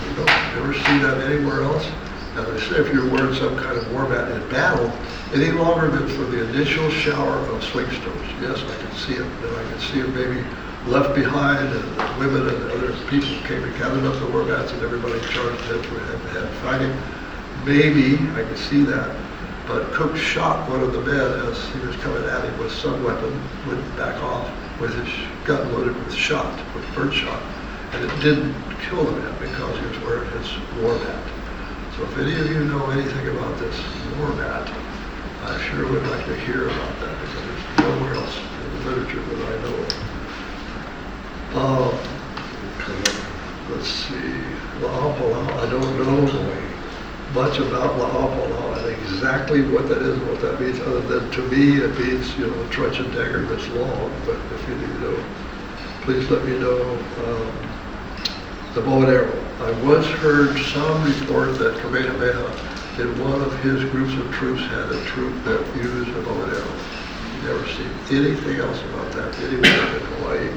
[SPEAKER 2] You don't ever see that anywhere else? Now they say if you're wearing some kind of war mat in battle, any longer than for the initial shower of swing stones. Yes, I can see it. Then I can see it maybe left behind, and the women and the other people came and gathered up the war mats, and everybody charged in for head fighting. Maybe I can see that. But Cook shot one of the men as he was coming at him with some weapon, went back off with his gun loaded with shot, with bird shot, and it didn't kill the man because he was wearing his war mat. So if any of you know anything about this war mat, I sure would like to hear about that because there's nowhere else in the literature that I know of. Let's see, La'apalau, I don't know much about La'apalau and exactly what that is and what that means, other than to me it means, a truncheon dagger that's long, but if you need to know, please let me know. The bow and arrow. I once heard some report that Kamehameha in one of his groups of troops had a troop that used a bow and arrow. Never seen anything else about that anywhere in Hawaii.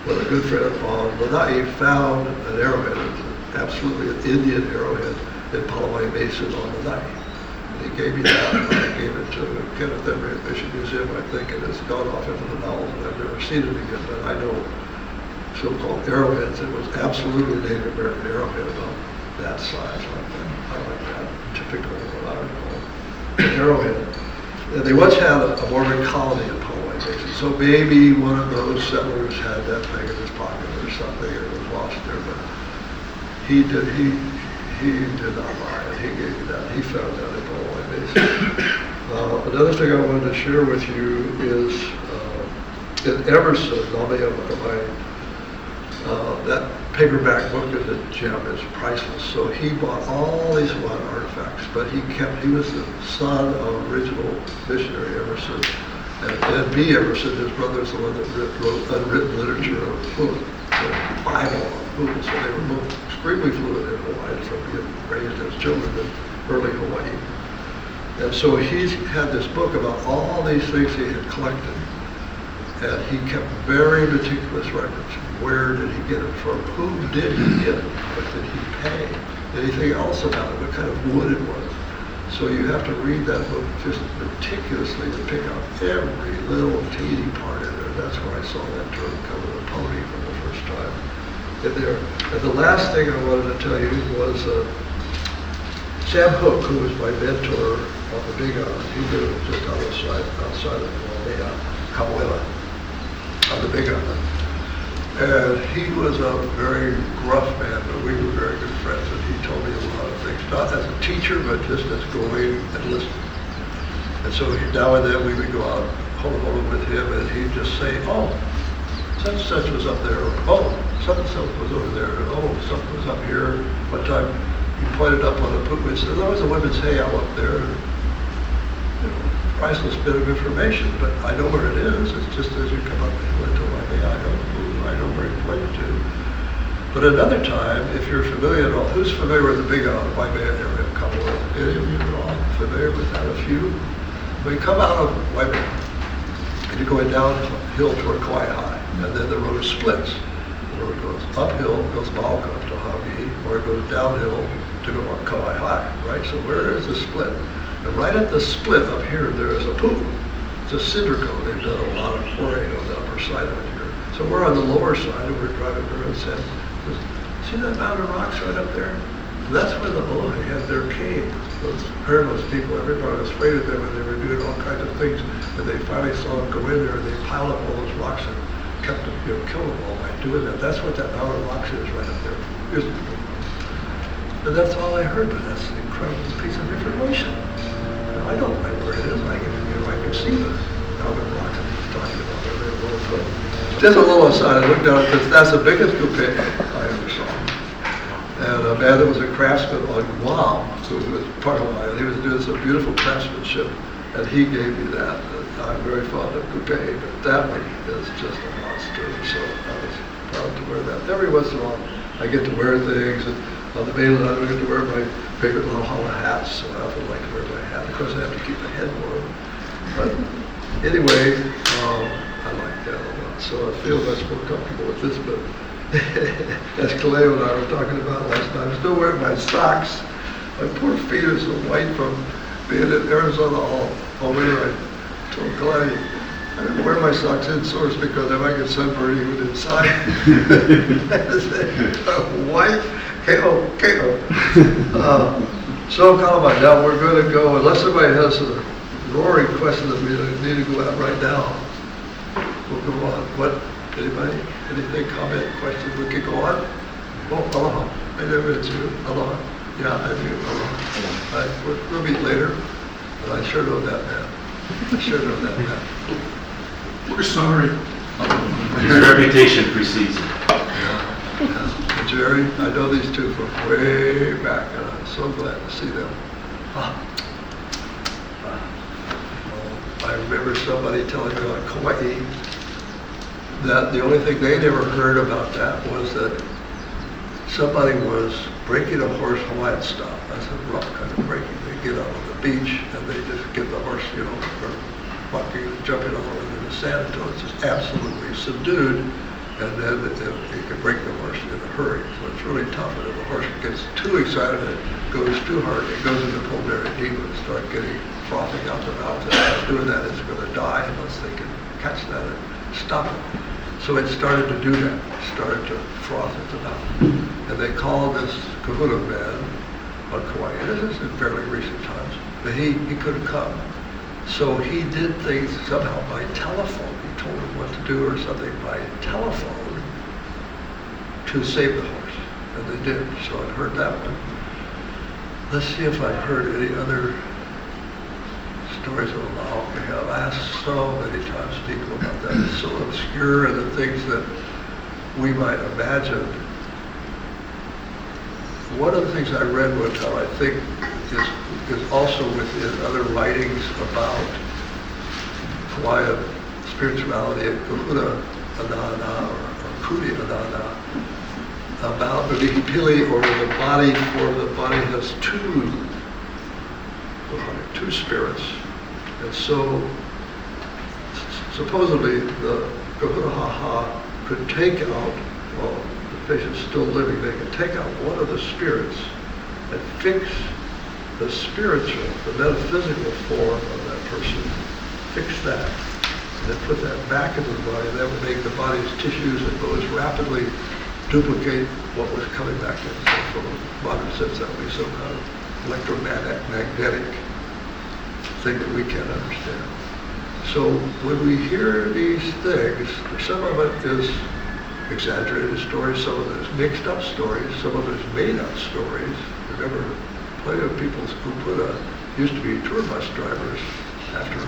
[SPEAKER 2] But a good friend of mine, Lanai, found an arrowhead, absolutely an Indian arrowhead in Palawai Basin on Lanai. And he gave me that, and I gave it to Kenneth Emery at Mission Museum, I think, and it's gone off into the novels, and I've never seen it again, but I know so-called arrowheads. It was absolutely Native American arrowhead about that size, like that, typical of what I would call an arrowhead. And they once had a Mormon colony in Palawai Basin, so maybe one of those settlers had that thing in his pocket or something, and it was lost there. But he did not lie, and he gave me that. He found that in Palawai Basin. Another thing I wanted to share with you is in Emerson, Namea Makamai, that paperback book is a gem, it's priceless. So he bought all these Hawaiian artifacts, but he was the son of original missionary Emerson. And B. Emerson, his brother, is the one that wrote unwritten literature of Hula, the Bible of Hula. So they were both extremely fluent in Hawaii from being raised as children in early Hawaii. And so he had this book about all these things he had collected. And he kept very meticulous records. Where did he get it from? Who did he get it? What did he pay? Anything else about it? What kind of wood it was? So you have to read that book just meticulously to pick out every little teeny part in there. That's where I saw that term coming to pony for the first time in there. And the last thing I wanted to tell you was Sam Hook, who was my mentor on the Big Island. He lived just outside of Kaʻimiloa, on the Big Island. And he was a very gruff man, but we were very good friends, and he told me a lot of things, not as a teacher, but just as going and listening. And so now and then we would go out hole with him, and he'd just say, oh, such and such was up there, or, oh, such and such was over there, or, oh, something was up here. One time he pointed up on a puku and said, there was a women's hayal up there. Priceless bit of information, but I know where it is. It's just as you come up the hill into Waimea, I know where you're pointed to. But another time, if you're familiar at all, who's familiar with the Big Island, Waimea area of Kaʻimiloa? Any of you at all familiar with that? A few? When you come out of Waimea, and you're going downhill toward Kauai High, and then the road splits. The road goes uphill, goes Maoka to Hawaii, or it goes downhill to go on Kauai High, right? So where is the split? And right at the split up here, there is a pool. It's a cinder cone. They've done a lot of quarrying on the upper side of it here. So we're on the lower side, and we're driving through and said, see that mountain of rocks right up there? That's where the Aloha had their cave. Those Paranose people, everybody was afraid of them, and they were doing all kinds of things. And they finally saw them go in there, and they piled up all those rocks and kept them, killed them all by doing that. That's what that mountain of rocks is right up there. Here's the pool. And that's all I heard, but that's an incredible piece of information. I don't know where it is. I can see the mountain rock that he's talking about there. Just a little aside, I looked down at this. That's the biggest coupe I ever saw. And a man that was a craftsman on Guam, who was part of Hawaii, he was doing some beautiful craftsmanship And he gave me that. I'm very fond of coupe, but that one is just a monster. So I was proud to wear that. Every once in a while, I get to wear things. And on the mainland, I get to wear my favorite little hollow hats. So I often like to wear my hat. Of course, I have to keep my head warm. But anyway, I like that a lot. So I feel much more comfortable with this. But as Kaleo and I were talking about last night, I'm still wearing my socks. My poor feet are so white from being in Arizona all winter. I told Kaleo, I didn't wear my socks indoors because I might get sunburned even inside. White, KO. So Columbine, now we're going to go, unless somebody has a roaring question that we need to go out right now, we'll go on. What, anybody, anything, comment, question, we could go on? Oh, aloha, I never met you, aloha. Yeah, I do, aloha. We'll meet later, but I sure know that man.
[SPEAKER 3] We're sorry.
[SPEAKER 4] His reputation precedes him.
[SPEAKER 2] Yeah. Jerry, I know these two from way back, and I'm so glad to see them. I remember somebody telling me on Kauai that the only thing they'd ever heard about that was that somebody was breaking a horse Hawaiian style. That's a rough kind of breaking. They get out on the beach and they just get the horse, or walking, jumping all over the sand until it's just absolutely subdued, and then you can break the horse in a hurry. So it's really tough, and if the horse gets too excited, it goes too hard, it goes into pulmonary edema and start getting frothing out the mouth, and doing that is going to die unless they can catch that and stop it. So it started to do that, it started to froth at the mouth. And they called this kahuna man on Kauai, and this is in fairly recent times, but he couldn't come. So he did things somehow by telephone. He told them what to do or something by telephone to save the horse. And they did. So I've heard that one. Let's see if I've heard any other stories of Omaha. I've asked so many times people about that. It's so obscure, and the things that we might imagine. One of the things I read one time, I think, is also within other writings about Hawaiian spirituality and kahuna anana or kuri anana, about the hipili, or the body, for the body has two spirits. And so supposedly the kahuna haha could take out, well, the patient's still living, they could take out one of the spirits and fix the spiritual, the metaphysical form of that person, fix that, and then put that back into the body. That would make the body's tissues and bones rapidly duplicate what was coming back in. So from a modern sense, that would be some kind of electromagnetic thing that we can't understand. So when we hear these things, some of it is exaggerated stories, some of it is mixed up stories, some of it is made up stories. Remember, plenty of people who used to be tour bus drivers after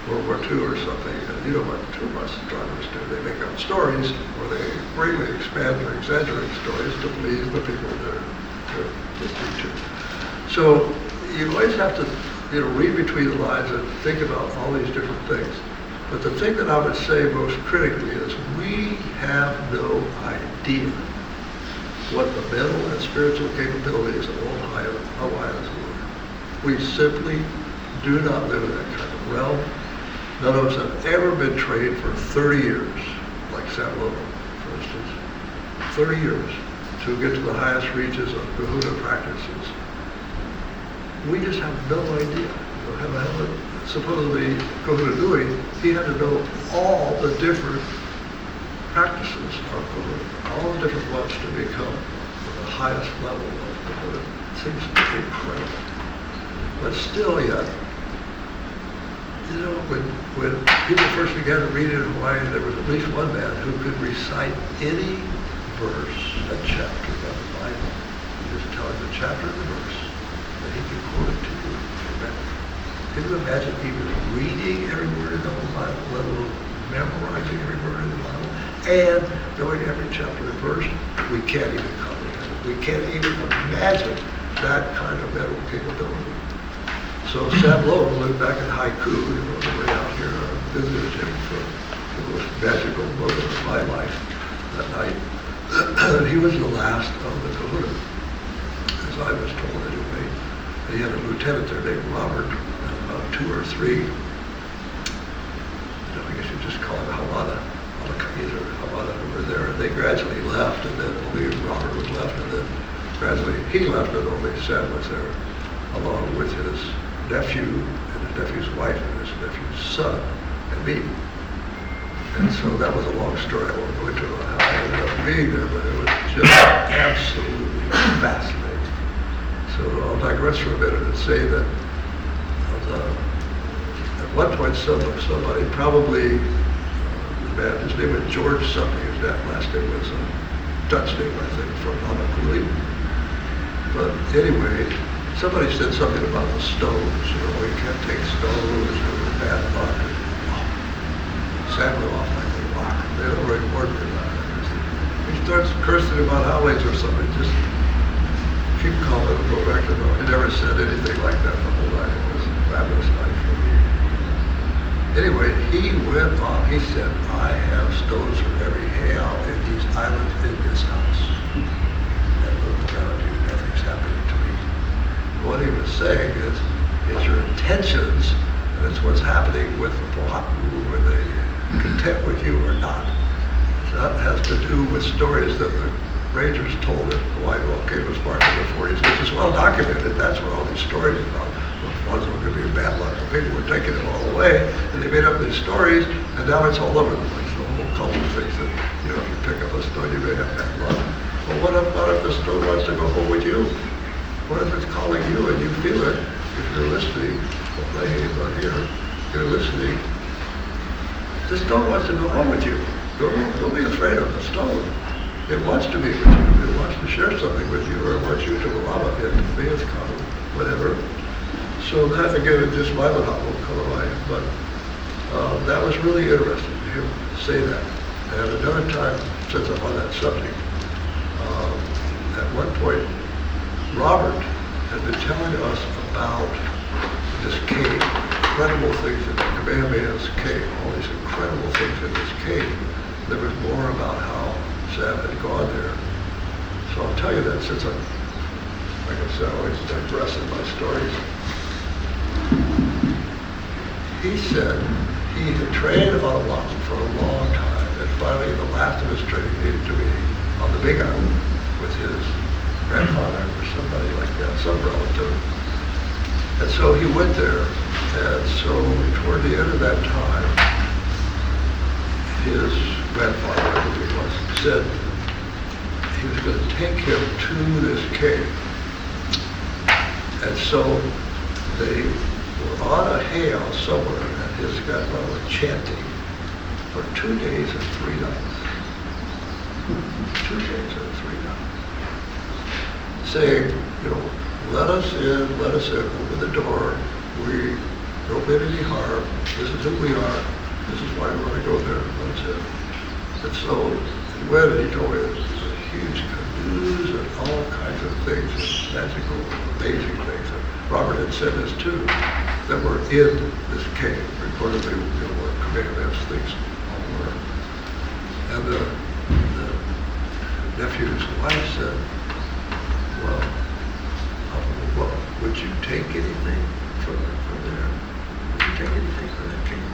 [SPEAKER 2] World War II or something, and you know what tour bus drivers do. They make up stories, or they greatly expand or exaggerate stories to please the people they're listening to. So you always have to read between the lines and think about all these different things. But the thing that I would say most critically is we have no idea what the mental and spiritual capabilities of all Hawaiians were. We simply do not live in that kind of realm. None of us have ever been trained for 30 years, like Samoa, for instance. 30 years to get to the highest reaches of kahuna practices. We just have no idea. Supposedly, kahuna Nui, he had to know all the different practices of kahuna, all the different ones to become the highest level of kahuna. It seems incredible. But still yet, when people first began to read in Hawaiian, there was at least one man who could recite any verse, a chapter of the Bible. You just tell him the chapter and the verse, and he could quote it to you. Can you imagine even reading every word in the whole Bible, let alone memorizing every word in the Bible, and knowing every chapter and verse? We can't even comprehend it. We can't even imagine that kind of mental capability. So Sam Lowe lived back in Haiku, way out here, visited him for the most magical moment of my life that night. And he was the last of the kahuna, as I was told anyway. And he had a lieutenant there named Robert, and about 2 or 3, I guess you just call it Havana, either Havana who were there. And they gradually left, and then only Robert was left, and then gradually he left, and only Sam was there, along with his nephew and his nephew's wife and his nephew's son and me. And so that was a long story. I won't go into how I ended up being there, but it was just absolutely fascinating. So I'll digress for a minute and say that at one point somebody probably, his name was George something, his last name was a Dutch name, I think, from Hamakuli. But anyway, somebody said something about the stones, you can't take stones or bad luck. Samuel off like a rock. They don't really warn me about it. He starts cursing about highways or something, just keep calm and go back to normal. He never said anything like that the whole night. It was a fabulous night for me. Anyway, he went on, he said, I have stones from every hail in these islands in this house. And look around you, nothing's happening to me. What he was saying is, it's your intentions, and it's what's happening with the Pohaku, where they content with you or not. That has to do with stories that the Rangers told at Hawaii Volcanoes Park in the 40s, which is well documented. That's what all these stories about. The ones were going to be bad luck. The people were taking it all away, and they made up these stories, and now it's all over the place. The whole culture thinks that, if you pick up a stone, you may have bad luck. Well, what if the stone wants to go home with you? What if it's calling you and you feel it? If you're listening, well, right here, you're listening. The stone wants to go home with you. Don't be afraid of the stone. It wants to be with you. It wants to share something with you, or it wants you to allow it to be its common, whatever. So that, again, is just my little color line, but that was really interesting to hear him say that. And another time, since I'm on that subject, at one point, Robert had been telling us about this cave, incredible things in the Kamehameha's cave, all these incredible things in this cave. There was more about how Sam had gone there. So I'll tell you that since I'm, like I said, I always digress in my stories. He said he had trained on Oahu for a long time, and finally the last of his training needed to be on the Big Island with his grandfather or somebody like that, some relative. And so he went there, and so toward the end of that time, his grandfather, I believe it was, said he was going to take him to this cave. And so they were on a hail somewhere, and his grandfather was chanting for 2 days and 3 nights. 2 days and 3 nights. Saying, let us in, open the door. We don't mean any harm. This is who we are. This is why we're going to go there. Let us in. And so he went and he told me there's a huge canoes and all kinds of things, magical, amazing things. And Robert had said this too, that were in this cave. Reportedly, were Kamehameha's things all were. And the nephew's wife said, well, would you take anything from there? Would you take anything from that cave?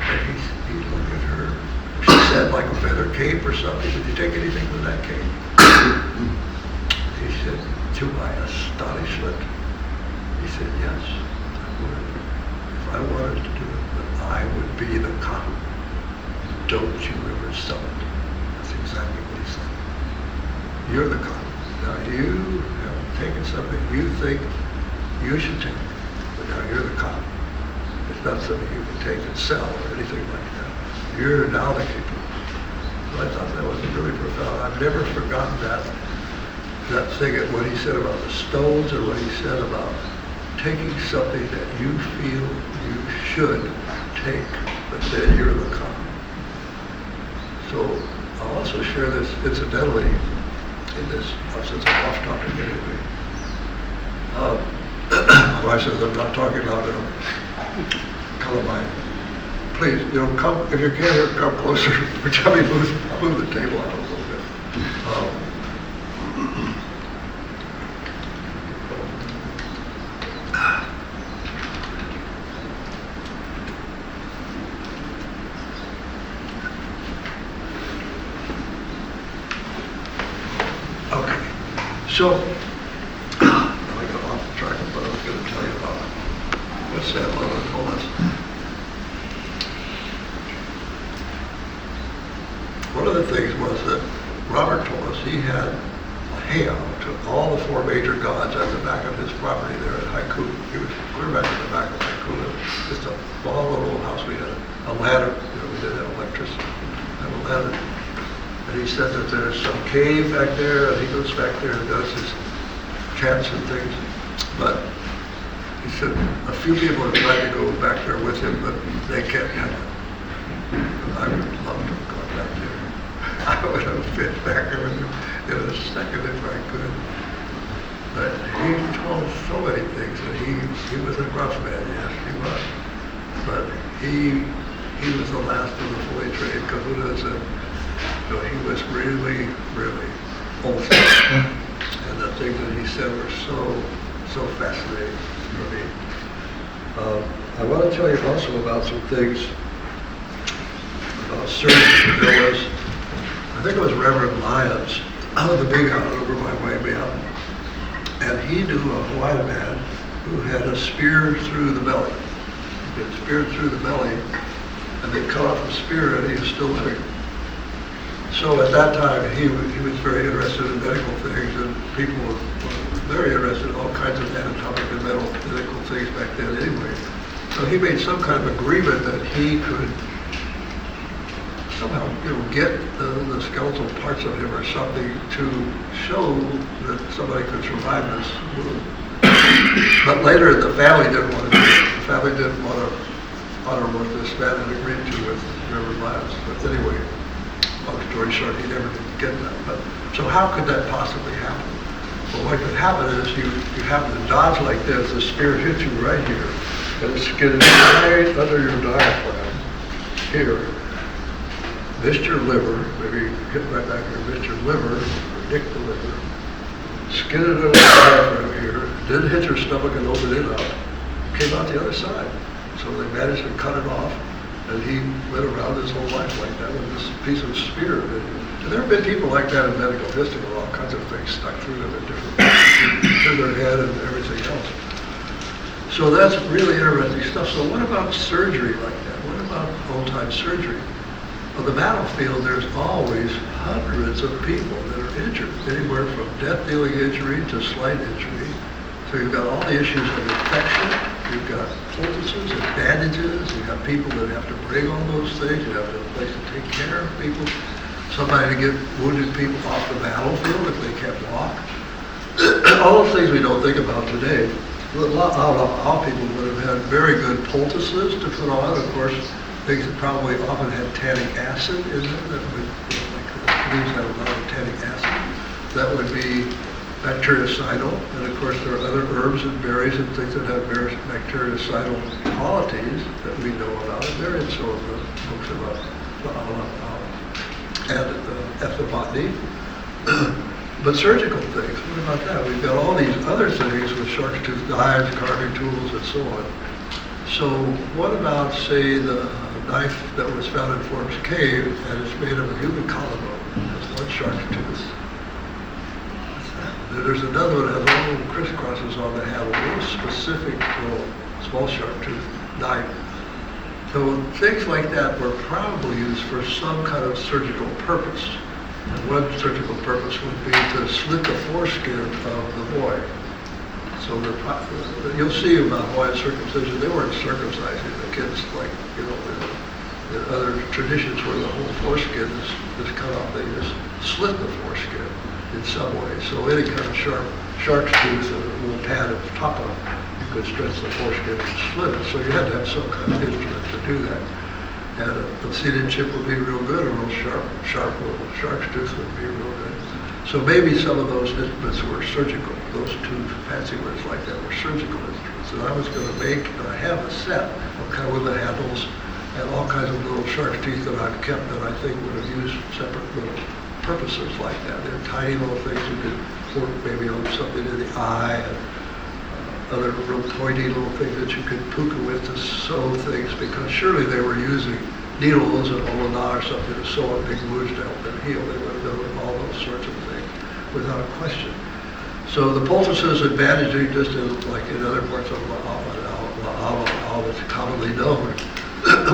[SPEAKER 2] And he looked at her. She said, like a feather cape or something. Would you take anything from that cave? He said, to my astonishment, he said, yes, I would. If I wanted to do it, but I would be the cop. Don't you ever sell it. That's exactly what he said. You're the cop. Now you have taken something you think you should take, but now you're the cop. It's not something you can take and sell or anything like that. You're now the keeper. So I thought that was really profound. I've never forgotten that thing, what he said about the stones and what he said about taking something that you feel you should take, but then you're the cop. So I'll also share this incidentally in this, since I'm off topic anyway. Well, I said, I'm not talking about Columbine. Please, come, if you can't hear, come closer. Tell me, move the table out a little bit. Okay, so, I got off the track of what I was going to tell you about. What's that Lola told us? One of the things was that Robert told us he had a hangout to all the four major gods at the back of his property there at Haiku. He was clear back in the back of Haiku. Just a small little house. We had a ladder. We didn't have electricity. We had a ladder. And he said that there's some cave back there, and he goes back there and does his chants and things. But he said a few people have tried to go back there with him, but they can't handle it. I would love to have gone back there. I would have fit back there with him in a second if I could. But he told so many things, and he was a gruff man, yes, he was. But he was the last of the fully trained kahunas, and so he was really, really old. And the things that he said were so fascinating for me. I want to tell you also about some things about surgery. There was, I think it was Reverend Lyons out of the big house over my way down, and he knew a Hawaiian man who had a spear through the belly. He had speared through the belly, and they cut off the spear, and he was still living. So at that time, he was very interested in medical things, and people were very interested in all kinds of anatomic and medical things back then anyway. So he made some kind of agreement that he could somehow, get the skeletal parts of him or something to show that somebody could survive this wound. But later, the family didn't want to do it. The family didn't want to honor what this man had agreed to with Reverend Lyons. But anyway, long story short, he never did get that. But so how could that possibly happen? Well, what could happen is you happen to dodge like this, the spear hits you right here, and it's getting right under your diaphragm here. Missed your liver, maybe hit right back here, missed your liver, or nicked the liver, skidded under the diaphragm here, didn't hit your stomach and open it up, came out the other side. So they managed to cut it off, and he went around his whole life like that with this piece of spear. And there have been people like that in medical history with all kinds of things stuck through them in different through their head and everything else. So that's really interesting stuff. So what about surgery like that? What about old-time surgery? On the battlefield, there's always hundreds of people that are injured, anywhere from death-dealing injury to slight injury. So you've got all the issues of infection, you've got poultices and bandages, you've got people that have to bring all those things, you have a place to take care of people, somebody to get wounded people off the battlefield if they can't walk. All those things we don't think about today. A lot of people would have had very good poultices to put on, of course. Things that probably often had tannic acid in them, that would, like leaves have a lot of tannic acid. That would be bactericidal, and of course there are other herbs and berries and things that have bactericidal qualities that we know about, and they're in some of the books about ethnobotany. But surgical things, what about that? We've got all these other things with shark's tooth knives, carving tools, and so on. So what about, say, the knife that was found in Forbes Cave, and it's made of a human collarbone. That's one shark's tooth. There's another one that has all little crisscrosses on the handle, a little specific little small shark tooth knife. So things like that were probably used for some kind of surgical purpose. And one surgical purpose would be to slit the foreskin of the boy. So you'll see about Hawaiian circumcision, they weren't circumcising the kids like, in other traditions where the whole foreskin is cut off. They just slit the foreskin in some way. So any kind of shark's tooth and a little pad at the top of it, you could stretch the foreskin and slit it. So you had to have some kind of instrument to do that. And a seated chip would be real good, a real sharp little shark's tooth would be real good. So maybe some of those instruments were surgical. Those two fancy words like that were surgical instruments. that I was going to make, and I have a set of kind of with the handles and all kinds of little shark's teeth that I've kept that I think would have used separate little purposes like that. They're tiny little things you could work maybe on something in the eye and other real pointy little things that you could puka with to sew things, because surely they were using needles and olana or something to sew on big wounds to help them heal. They would have done all those sorts of things without a question. So the poultices and bandaging, just like in other parts of La'ala that's commonly known,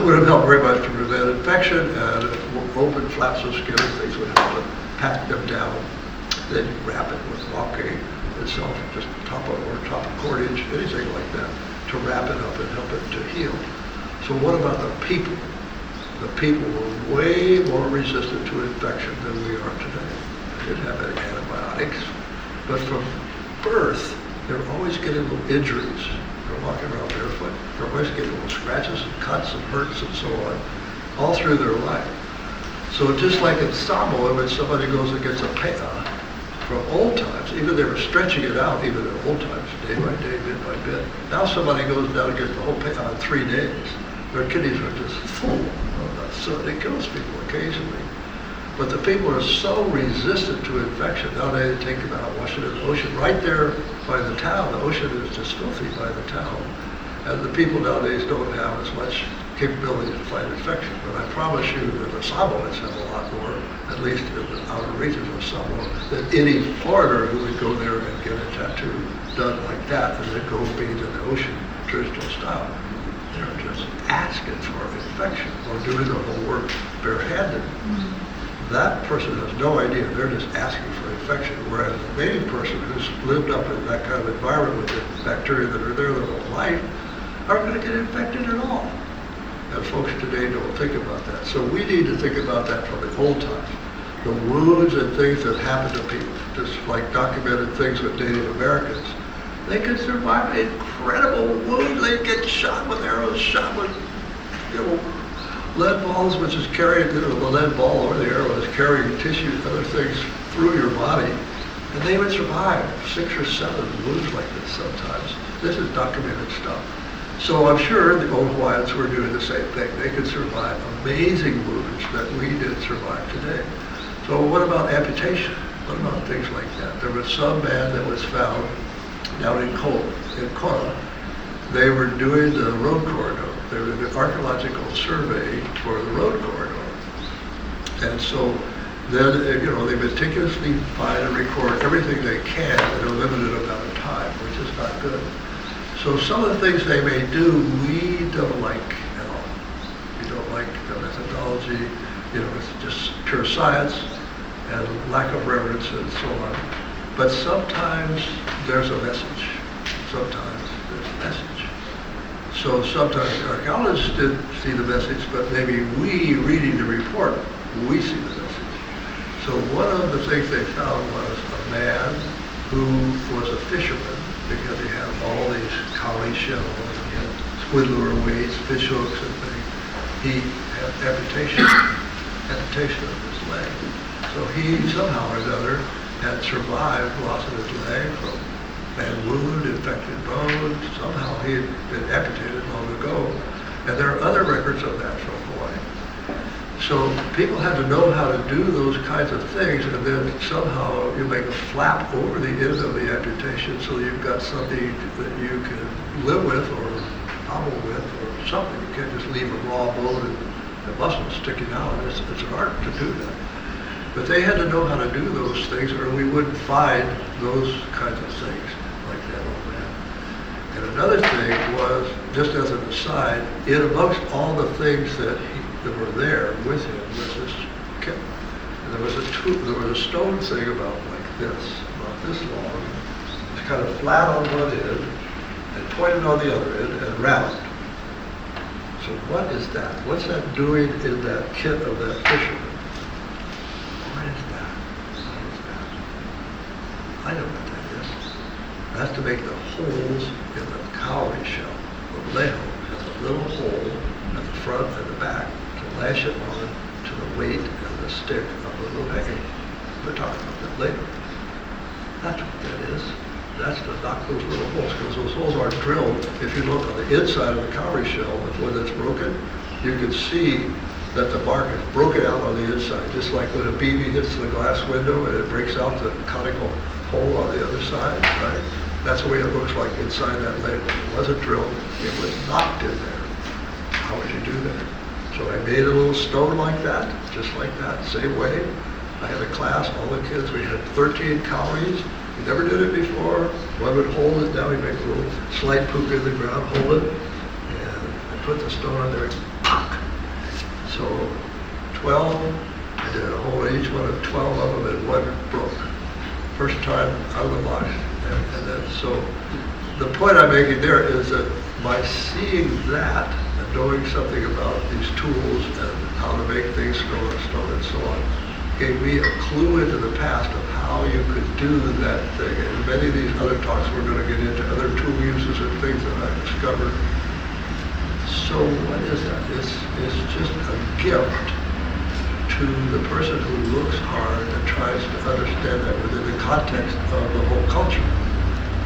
[SPEAKER 2] would have helped very much to prevent infection, and open flaps of skin and things would help to pat them down. Then you wrap it with walking itself, just top of cordage, anything like that, to wrap it up and help it to heal. So what about the people? The people were way more resistant to infection than we are today. They didn't have any antibiotics, but from birth, they're always getting little injuries. They're walking around barefoot. They're always getting little scratches and cuts and hurts and so on, all through their life. So just like in Samoa, when somebody goes and gets a pe'a, from old times, even they were stretching it out, even in old times, day by day, bit by bit. Now somebody goes down and gets the whole pe'a in 3 days. Their kidneys are just full of that, so it kills people occasionally. But the people are so resistant to infection. Nowadays, they take them out, wash it in the ocean. Right there by the town, the ocean is just filthy by the town. And the people nowadays don't have as much capability to fight infection. But I promise you that the Samoans have a lot more, at least in the outer regions of Samoa, than any foreigner who would go there and get a tattoo done like that and then go bathe in the ocean, traditional style. They're just asking for infection or doing the whole work barehanded. That person has no idea. They're just asking for infection. Whereas the native person who's lived up in that kind of environment with the bacteria that are there their whole life aren't going to get infected at all. And folks today don't think about that. So we need to think about that from the old times. The wounds and things that happen to people, just like documented things with Native Americans. They could survive incredible wounds. They get shot with arrows, shot with, lead balls, which is carrying, the lead ball or the arrow is carrying tissue and other things through your body. And they would survive 6 or 7 wounds like this sometimes. This is documented stuff. So I'm sure the old Hawaiians were doing the same thing. They could survive amazing wounds that we didn't survive today. So what about amputation? What about things like that? There was some man that was found down in Kona. They were doing the road corridor. They were doing an archaeological survey for the road corridor. And so then, they meticulously find and record everything they can in a limited amount of time, which is not good. So some of the things they may do, we don't like at all. We don't like the methodology. It's just pure science and lack of reverence and so on. But sometimes there's a message. Sometimes there's a message. So sometimes archaeologists didn't see the message, but maybe we, reading the report, we see the message. So one of the things they found was a man who was a fisherman, because he had all these cowrie shells, he had squid lure weights, fish hooks and things. He had amputation of his leg. So he somehow or another had survived loss of his leg from bad wound, infected bone. Somehow he had been amputated long ago. And there are other records of that from Hawaii. So people had to know how to do those kinds of things, and then somehow you make a flap over the end of the amputation so you've got something that you can live with or hobble with or something. You can't just leave a raw bone and muscle sticking out. It's an art to do that. But they had to know how to do those things, or we wouldn't find those kinds of things like that old man. And another thing was, just as an aside, in amongst all the things that were there with him was this kit. And there was a stone thing about like this, about this long. It's kind of flat on one end and pointed on the other end and round. So what is that? What's that doing in that kit of that fisherman? What is that? What is that? I know what that is. That's to make the holes in the cowrie shell. The leho has a little hole at the front and the back to lash it on to the weight and the stick of the little hanging. We'll talk about that later. That's what that is. That's not those little holes, because those holes aren't drilled. If you look on the inside of the cowrie shell, when it's broken, you can see that the bark is broken out on the inside, just like when a BB hits the glass window and it breaks out the conical hole on the other side, right? That's the way it looks like inside that label. It wasn't drilled, it was knocked in there. How would you do that? So I made a little stone like that, just like that, same way. I had a class, all the kids, we had 13 cowries. We never did it before. One would hold it down, we make a little slight poop in the ground, hold it, and I put the stone on there, and pop. So 12, I did a whole each one of 12 of them, and one broke. First time out of the box. And then, so the point I'm making there is that by seeing that and knowing something about these tools and how to make things stone and so on, gave me a clue into the past of how you could do that thing. And many of these other talks we're going to get into other tool uses and things that I discovered. So what is that? It's just a gift to the person who looks hard and tries to understand that within the context of the whole culture.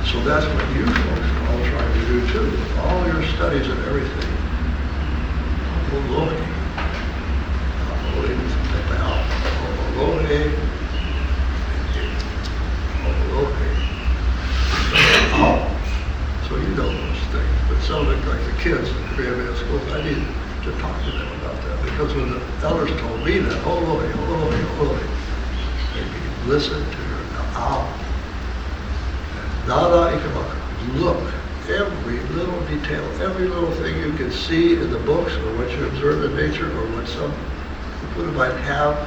[SPEAKER 2] So that's what you folks are all trying to do too. All your studies and everything. So you know those things, but some of it, like the kids in the Korean schools, I need to talk to them about that, because when the elders told me that, they listen to your nada ikamaka. Look, every little detail, every little thing you can see in the books, or what you observe in nature, or what some people might have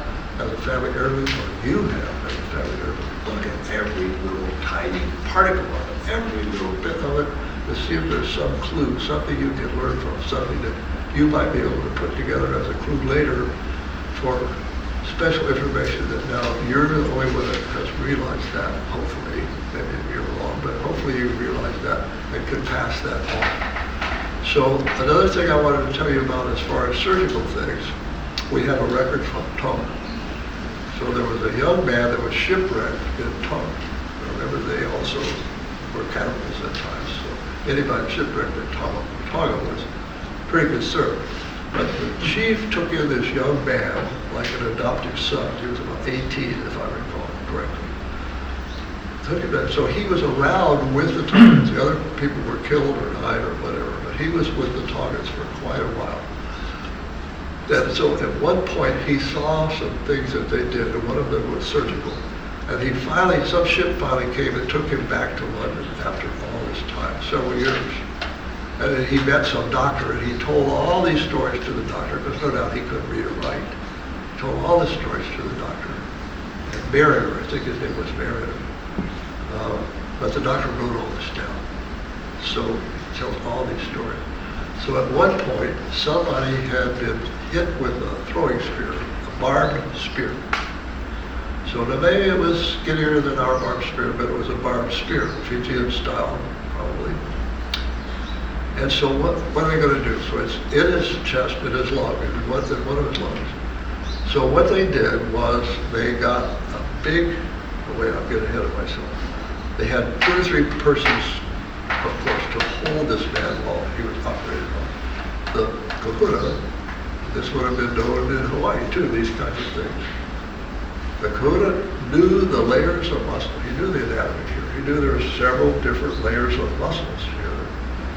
[SPEAKER 2] as a family heirloom, or you have as a family heirloom. Look at every little tiny particle of it, every little bit of it, to see if there's some clue, something you can learn from, something that you might be able to put together as a clue later for special information that now you're the only one that has realized that, hopefully. Maybe you're wrong, but hopefully you realize that and can pass that on. So another thing I wanted to tell you about as far as surgical things, we have a record from Tonga. So there was a young man that was shipwrecked in Tonga. Remember, they also were cannibals at times. So anybody shipwrecked in Tonga was pretty concerned. But the chief took in this young man like an adoptive son. He was about 18, if I recall correctly. Took him in. So he was around with the Tongans. The other people were killed or died or whatever, but he was with the Tongans for quite a while. And so at one point he saw some things that they did, and one of them was surgical. And he finally, some ship finally came and took him back to London after all this time, several years. And then he met some doctor, and he told all these stories to the doctor, because no doubt he couldn't read or write. He told all the stories to the doctor. And Mariner, I think his name was Mariner. But the doctor wrote all this down. So he tells all these stories. So at one point, somebody had been hit with a throwing spear, a barbed spear. So maybe it was skinnier than our barbed spear, but it was a barbed spear, Fijian style, probably. And so what are they going to do? So it's in his chest, in his lung, in one of his lungs. So what they did was they got a big, oh wait, I'm getting ahead of myself. They had 2 or 3 persons, of course, to hold this man while he was operated on. The kahuna, this would have been known in Hawaii too, these kinds of things. The kahuna knew the layers of muscle. He knew the anatomy here. He knew there were several different layers of muscles here.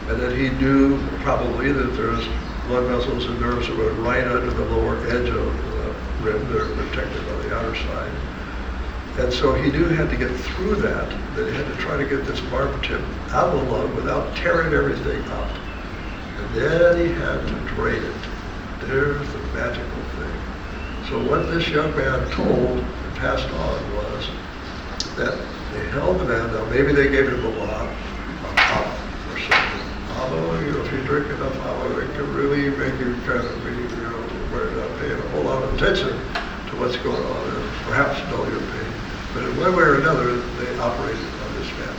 [SPEAKER 2] And then he knew probably that there's blood vessels and nerves that were right under the lower edge of the rib that are protected on the outer side. And so he knew he had to get through that he had to try to get this barbed tip out of the lung without tearing everything out. And then he had to drain it. There's the magical thing. So what this young man told and passed on was that they held the man down. Maybe they gave him a lot of ava or something. Ava, if you drink enough ava, it can really make you kind of be, paying a whole lot of attention to what's going on and perhaps dull your pain. But in one way or another, they operated on this man.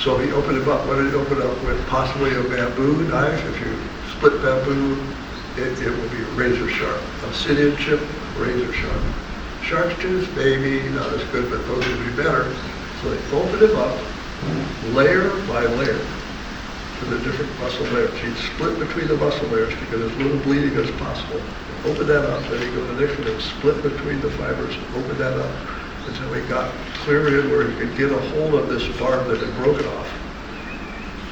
[SPEAKER 2] So he opened him up. What did he open up with? Possibly a bamboo knife. If you split bamboo, it will be razor sharp. Obsidian chip, razor sharp. Shark's tooth, maybe not as good, but those would be better. So they opened him up, layer by layer, to the different muscle layers. He'd split between the muscle layers to get as little bleeding as possible. Open that up, then he'd go to the next one and split between the fibers, open that up, until he got clear in where he could get a hold of this barb that had broken off.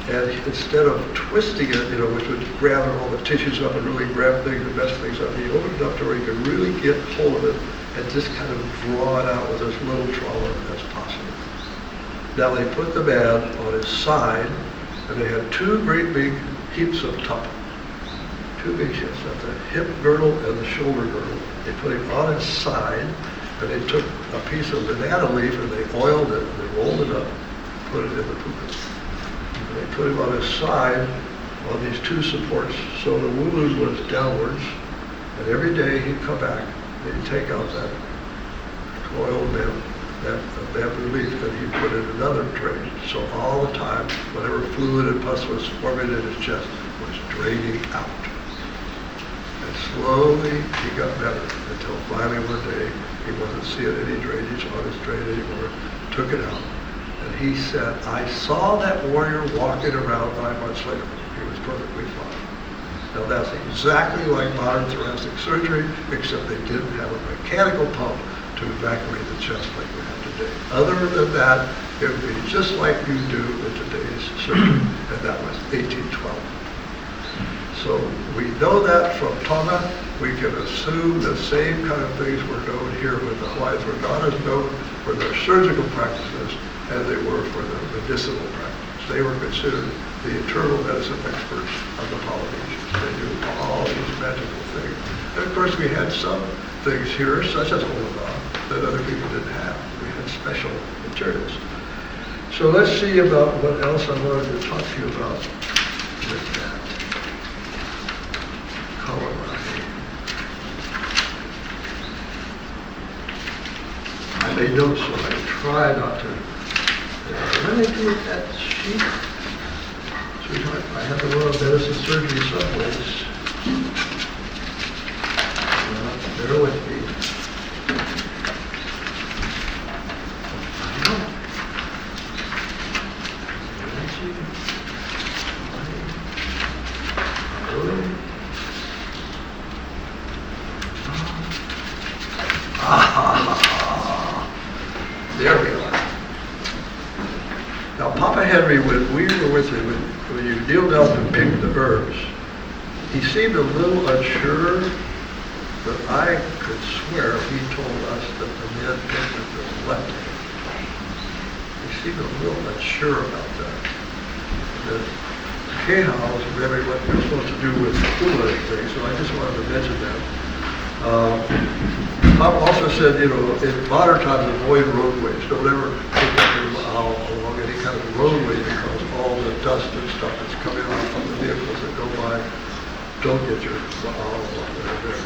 [SPEAKER 2] And instead of twisting it, which would gather all the tissues up and really grab things and mess things up, he opened it up to where he could really get hold of it and just kind of draw it out with as little trauma as possible. Now they put the man on his side, and they had two great big heaps of tupper. Two big heaps of the hip girdle and the shoulder girdle. They put him on his side, and they took a piece of banana leaf and they oiled it, and they rolled it up, put it in the puka. And they put him on his side on these two supports, so the wound was downwards, and every day he'd come back, and he'd take out that oiled bamboo leaf, and he'd put in another drain. So all the time, whatever fluid and pus was forming in his chest was draining out. And slowly he got better until finally one day he wasn't seeing any drainage on his drain anymore, took it out. And he said, I saw that warrior walking around 5 months later. He was perfectly fine. Now that's exactly like modern thoracic surgery, except they didn't have a mechanical pump to evacuate the chest like we have today. Other than that, it would be just like you do in today's surgery, and that was 1812. So we know that from Tonga. We can assume the same kind of things were known here with the Hawaiians were not as known for their surgical practices as they were for their medicinal practices. They were considered the internal medicine experts of the Polynesians. They knew all these magical things. And of course we had some things here, such as Olava, that other people didn't have. We had special materials. So let's see about what else I wanted to talk to you about with that. I made notes, so I try not to. When I do that sheet, sweetheart, I have to run a medicine surgery someplace. Bear with me. There we are. Now, Papa Henry, when we were with him, when you kneeled down to pick the herbs, he seemed a little unsure, but I could swear he told us that the men picked with the left hand. He seemed a little unsure about that. The Keha was remembering what we were supposed to do with Kula and things, so I just wanted to mention that. Pop also said, in modern times, avoid roadways. Don't ever take up your along any kind of roadway because all the dust and stuff that's coming off from the vehicles that go by. Don't get your along there.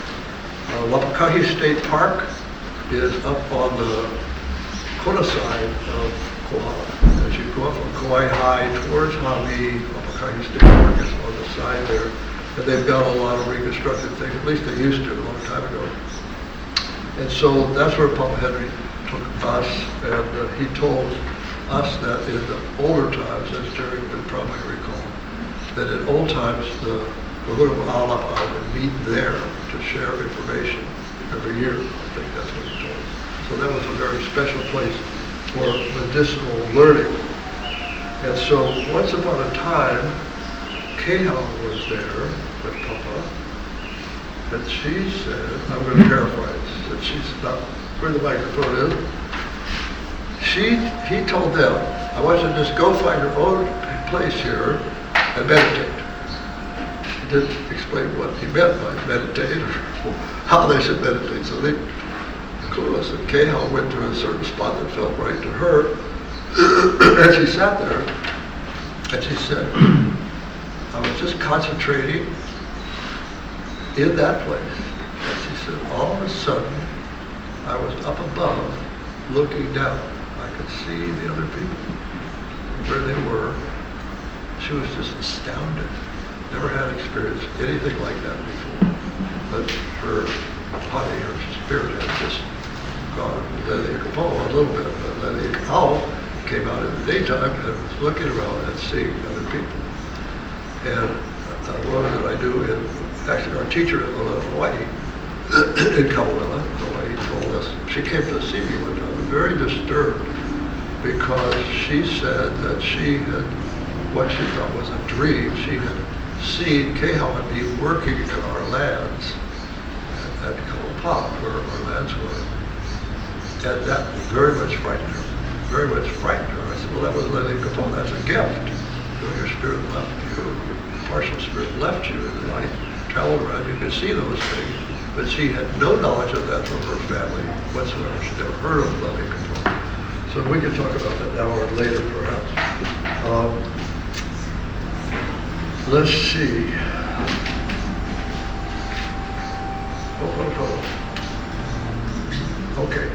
[SPEAKER 2] Wapakahi State Park is up on the Kona side of Kohala. As you go up from Kauai High towards Hawaii, Wapakahi State Park is on the side there. And they've got a lot of reconstructed things, at least they used to a long time ago. And so that's where Papa Henry took us, and he told us that in the older times, as Jerry would probably recall, that in old times the Huruma Alapa would meet there to share information every year. I think that's what he told us. So that was a very special place for medicinal learning. And so once upon a time, Keha was there with Papa, and she said, I'm going to paraphrase, that she's not where the microphone is. He told them, I want you to just go find your own place here and meditate. He didn't explain what he meant by meditate or how they should meditate, so they clueless. And Keha went to a certain spot that felt right to her, and she sat there, and she said, I was just concentrating in that place. And she said, all of a sudden, I was up above, looking down. I could see the other people, where they were. She was just astounded. Never had experienced anything like that before. But her body, her spirit had just gone, Lele Kapoa a little bit, but Lele Kao came out in the daytime and was looking around and seeing other people. And what did I do? Actually, our teacher in Hawaii, in Kaʻimiloa, Hawaii, told us, she came to see me one time, very disturbed, because she said that she had, what she thought was a dream, she had seen Kehawapi working in our lands at Kaʻimiloa, where our lands were. And that very much frightened her, very much frightened her. I said, well, that was letting go, that's a gift. So your spirit left you, your partial spirit left you in the night, traveled around, you could see those things, but she had no knowledge of that from her family whatsoever. She'd never heard of loving control. So we can talk about that now or later, perhaps. Let's see. Okay.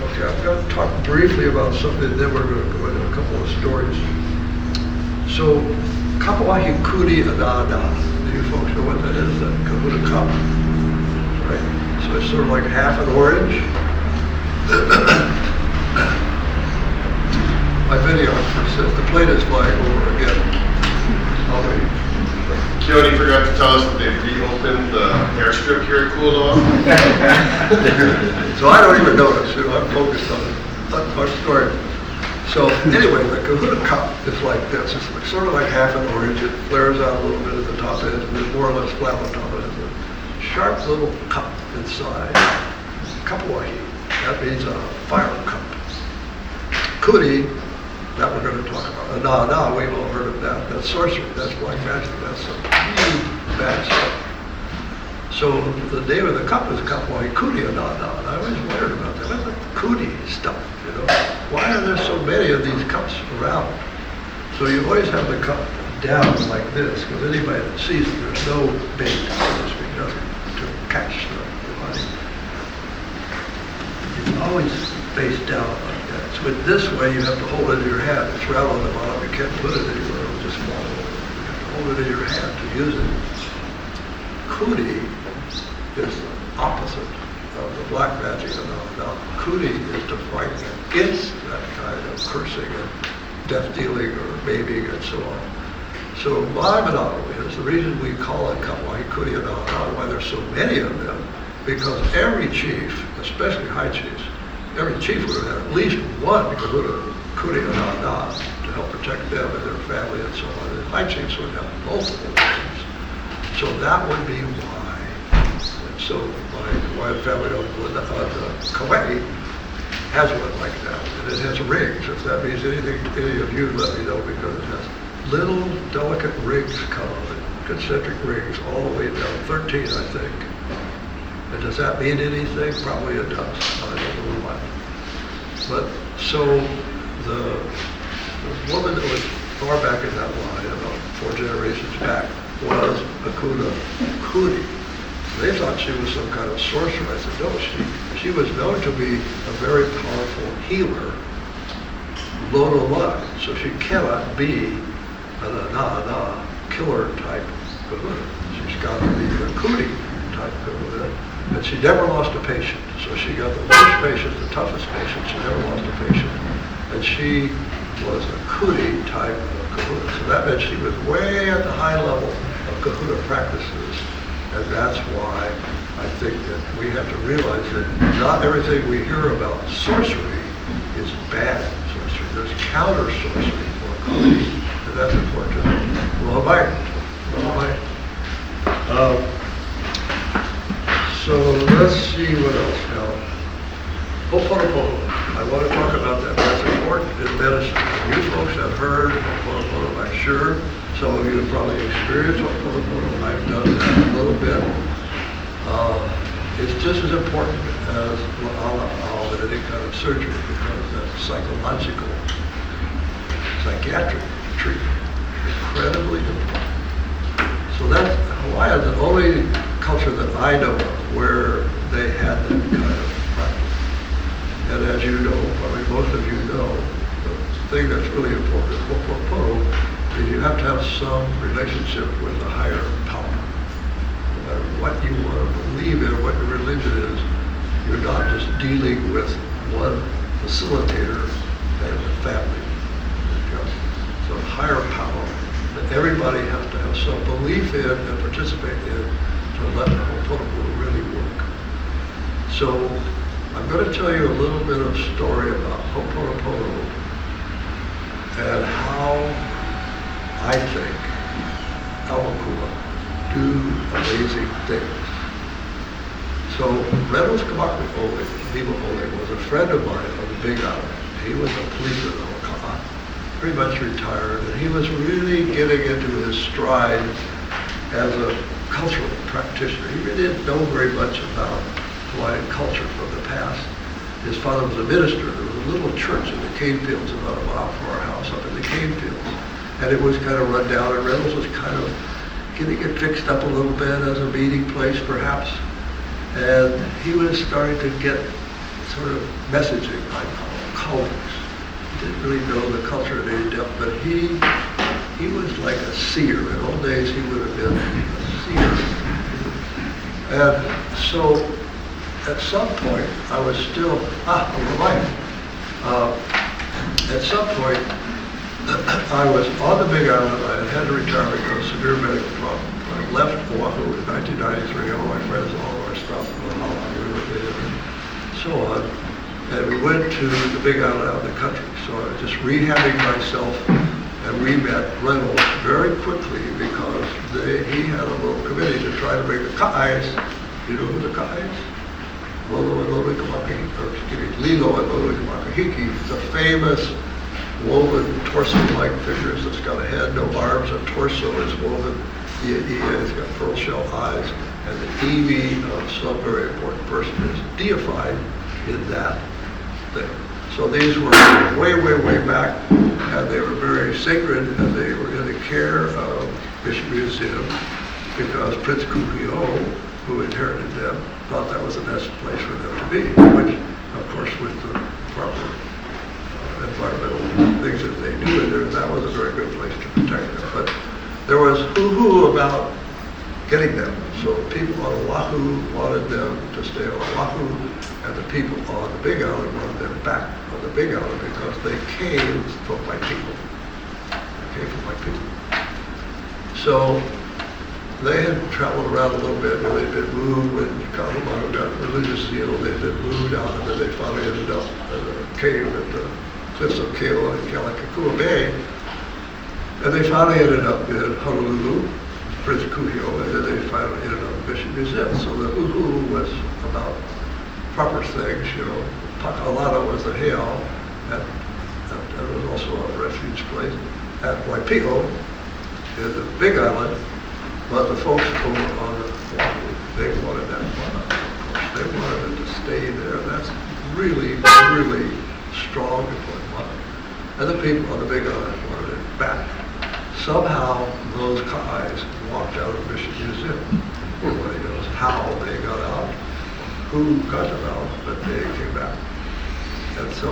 [SPEAKER 2] Okay, I'm going to talk briefly about something, then we're going to go into a couple of stories. So, Kapawahi Kuri Anana. Do you folks know what that is? That kahuna cup? Right? So it's sort of like half an orange. My video says the plane is flying over again. I'll wait.
[SPEAKER 5] Keone forgot to tell us that they reopened the airstrip here at Kaʻimiloa.
[SPEAKER 2] So I don't even notice, I'm focused on our story. So anyway, the kahuna cup is like this. It's like, sort of like half an orange. It flares out a little bit at the top edge, and it's more or less flat on top of it. It's a sharp little cup inside. Kapawahi, that means a fire cup. Kuri, that we're going to talk about. Na, we've all heard of that. That's sorcery. That's black magic. That's some really bad stuff. So the name of the cup is Kapawahi Kuri Na. And I always wondered about that. What's the Kuri stuff, you know? Why are there so many of these cups around? So you always have the cup down like this, because anybody that sees it, there's no bait, so to speak, nothing to catch the body. It's always face down like that. So in this way, you have to hold it in your hand. It's right on the bottom. You can't put it anywhere. It'll just fall over. You have to hold it in your hand to use it. Kuri is the opposite of the black magic of now. Kuri is to frighten against that kind of cursing and death dealing or maiming and so on. So my monopoly is the reason we call it Kapawahi Kuri and why there's so many of them, because every chief, especially high chiefs, every chief would have had at least one kahuna Kuri and to help protect them and their family and so on. And high chiefs would have multiple ones. So that would be why. So my family on Kauai has one like that, and it has rings. If that means anything to any of you, let me know, because it has little delicate rings come of it, concentric rings all the way down, 13 I think. And does that mean anything? Probably it does. I don't know why. But so the woman that was far back in that line, about 4 generations back, was Akuna Kuri. They thought she was some kind of sorcerer. I said, no, she was known to be a very powerful healer, lono luck. So she cannot be a killer type kahuna. She's got to be a Kuri type kahuna. And she never lost a patient. So she got the worst patients, the toughest patients. She never lost a patient. And she was a Kuri type of kahuna. So that meant she was way at the high level of kahuna practices. And that's why I think that we have to realize that not everything we hear about sorcery is bad sorcery. There's counter sorcery for Kuri, and that's important to know. Well, so let's see what else now. Ho'oponopono. I want to talk about that. That's important in medicine. You folks have heard Ho'oponopono, I'm sure. Some of you have probably experienced Ho'oponopono. I've done that a little bit. It's just as important as La'ala'al in any kind of surgery, because that's psychological, psychiatric treatment. Incredibly important. So that's Hawaii is the only culture that I know of where they had that kind of practice. And as you know, probably most of you know, the thing that's really important in Ho'oponopono is you have to have some relationship with a higher power. dealing with one facilitator and the family. Some higher power that everybody has to have some belief in and participate in to let the Ho'oponopono really work. So I'm going to tell you a little bit of story about Ho'oponopono and how I think Aumakua do amazing things. So Reynolds Kaʻimiloa was a friend of mine on the Big Island. He was a policeman on Ka'a, pretty much retired, and he was really getting into his stride as a cultural practitioner. He really didn't know very much about Hawaiian culture from the past. His father was a minister. There was a little church in the cane fields about a mile from our house up in the cane fields. And it was kind of run down, and Reynolds was kind of getting it fixed up a little bit as a meeting place, perhaps. And he was starting to get sort of messaging, I call it, colors. He didn't really know the culture in any depth, but he was like a seer. In old days, he would have been a seer. And so, at some point, I was still, at some point, I was on the Big Island. I had to retire because of severe medical problem. I left Oahu in 1993. All my friends, all of our stuff, how long we were there, and so on. And we went to the Big Island out in the country. So I was just rehabbing myself, and we met Reynolds very quickly because he had a little committee to try to bring the Ka'ais. You know who the Ka'ais? Lilo and Loloikamakahiki. It's a famous woven torso-like figures that's got a head, no arms, a torso is woven. It's got pearl shell eyes, and the iwi of some very important person is deified in that thing. So these were way back, and they were very sacred, and they were in the care of Bishop Museum because Prince Kuhio, who inherited them, thought that was the best place for them to be, which, of course, with the proper environmental things that they do in there, that was a very good place to protect them. But there was hoo-hoo about getting them. So people on Oahu wanted them to stay on Oahu, and the people on the Big Island wanted them back on the Big Island because they came from my people. They came from my people. So they had traveled around a little bit, and they'd been moved when Kaʻimiloa got religious zeal. They'd been moved out, and then they finally ended up in a cave at the cliffs of Keola and Kealakekua Bay. And they finally ended up in Honolulu, Prince Kuhio, and then they finally ended up in Bishop Museum. So the uhu was about proper things, you know. Pakalana was the heiau, and it was also a refuge place. At Waipio, in the Big Island, but the folks over on the Oahu, they wanted that one, of course. They wanted it to stay there. That's really strong and whatnot. And the people on the Big Island wanted it back. Somehow those Ka'ais walked out of Mission Museum. Nobody knows how they got out, who got them out, but they came back. And so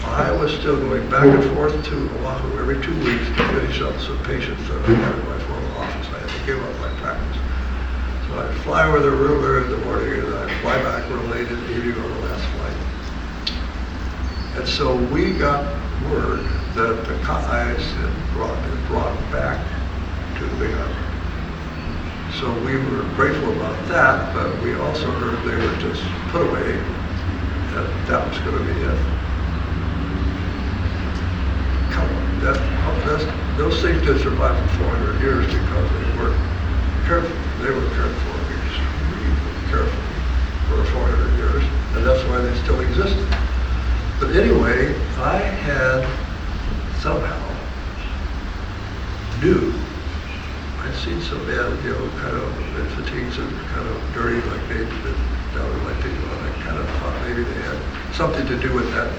[SPEAKER 2] I was still going back and forth to Oahu every 2 weeks to finish up some patients that I had in my former office. I had to give up my practice. So I'd fly over there real early in the morning, and I'd fly back real late in the evening on the last flight. And so we got word that the Ka'ais had brought back to the Big Island. So we were grateful about that, but we also heard they were just put away, and that was going to be it. Those things did survive for 400 years because they weren't careful. They were cared for extremely carefully for 400 years, and that's why they still existed. But anyway, I had somehow knew, I'd seen some men, you know, kind of in fatigues and kind of dirty like they'd been down in my people, and I kind of thought maybe they had something to do with that.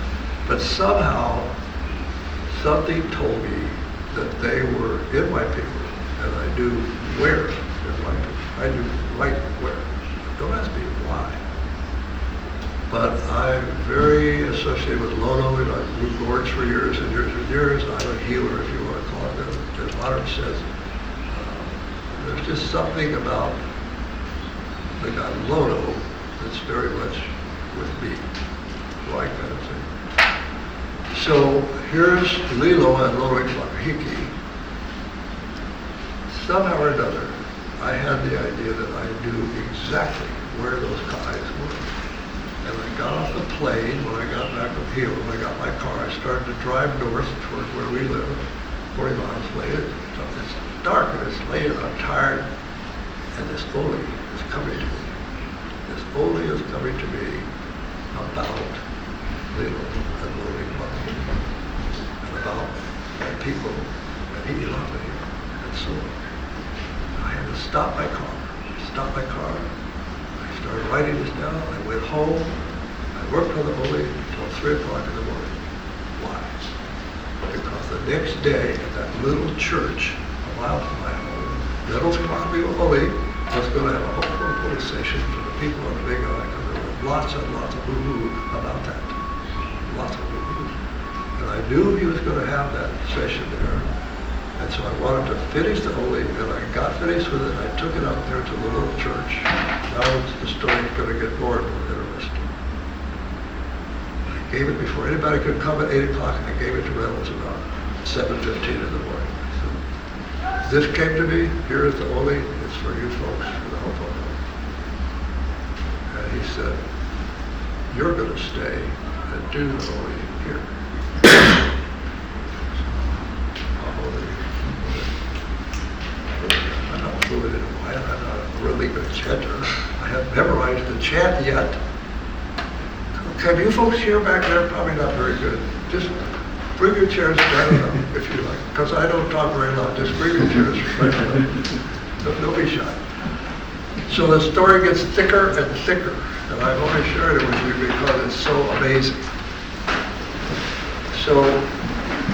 [SPEAKER 2] But somehow, something told me that they were in my people, and I knew where in my people. I knew right where. Don't ask me why. But I'm very associated with Lono, and I've moved boards for years and years and years. I'm a healer, if you want to call it that. As Modern says, there's just something about the god Lono that's very much with me. like that. See? So here's Lilo and Loic Makahiki. Somehow or another, I had the idea that I knew exactly where those guys were. And I got off the plane when I got back from Hilo. When I got my car, I started to drive north toward where we live, 40 miles later. So it's dark and it's late and I'm tired. And this Oli is coming to me. This Oli is coming to me about Lilo and Loic Makahiki. And about my people and Hiilani and so on. I had to stop my car. I started writing this down. I went home. I worked on the Oli until 3 o'clock in the morning. Why? Because the next day at that little church a mile from my home, Reynolds Kaʻimiloa Oli was going to have a whole police station for the people on the Big Island. There were lots and lots of boo-hoo about that. Lots of boo-hoo. And I knew he was going to have that session there. And so I wanted to finish the Oli, and I got finished with it, and I took it up there to the little church. Now the story's going to get more and more interesting. I gave it before anybody could come at 8 o'clock, and I gave it to Reynolds about 7:15 in the morning. So, this came to me, here is the Oli, it's for you folks, for the whole family. And he said, you're going to stay and do the Oli here. I'm not fluent in Hawaiian, I'm not a really good chanter. I haven't memorized the chant yet. Okay, you folks here back there, probably not very good. Just bring your chairs down if you like, because I don't talk very loud. Just bring your chairs right down. Don't be shy. So the story gets thicker and thicker, and I've only shared it with you because it's so amazing. So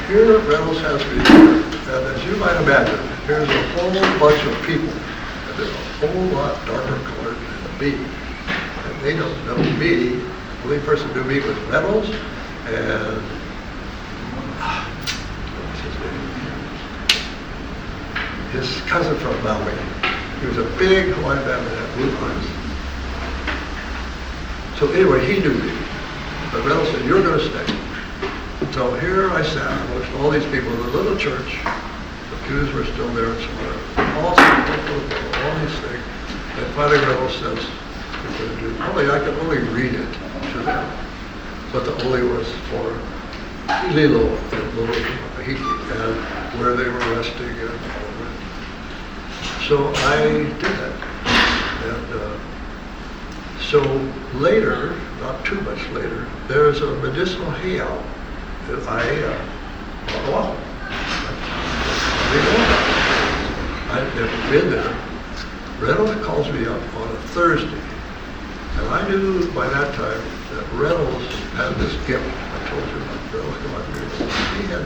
[SPEAKER 2] here Reynolds has me here, and as you might imagine, here's a whole bunch of people, and they're a whole lot darker colored than me. And they don't know me. The only person who knew me was Reynolds, and what's his name? His cousin from Maui. He was a big Hawaiian man that had blue eyes. So anyway, he knew me. But Reynolds said, you're going to stay. So here I sat amongst all these people in the little church. The pews were still there and so on. All these things. And finally Reynolds says, I could only read it to them. But the Oli was for Lilo and Loic Makahiki and where they were resting and all of that. So I did that. And so later, not too much later, there's a medicinal heiau. I've never been there. Reynolds calls me up on a Thursday, and I knew by that time that Reynolds had this gift. I told you about Reynolds come up here. He had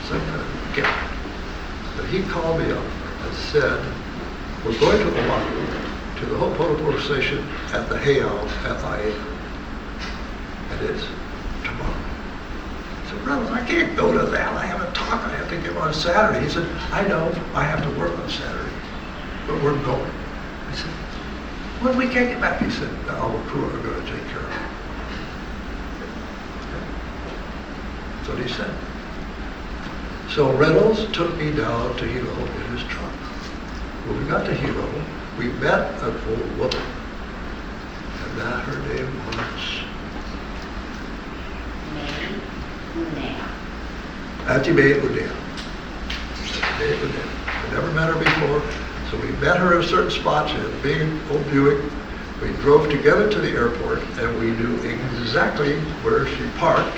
[SPEAKER 2] some kind of gift. But he called me up and said, we're going to Oahu, to the Ho'oponopono station at the heiau at Lae. And it's tomorrow. Reynolds, I can't go to that. I have a talk I have to give on Saturday. He said, I know, I have to work on Saturday, but we're going. I said, when we can't get back, he said, the Awakua are going to take care of it. Okay. That's what he said. So Reynolds took me down to Hilo in his truck. When we got to Hilo, we met an old woman, and that her name was Auntie May Udea. I never met her before, so we met her at a certain spot. She had a big old Buick. We drove together to the airport, and we knew exactly where she parked.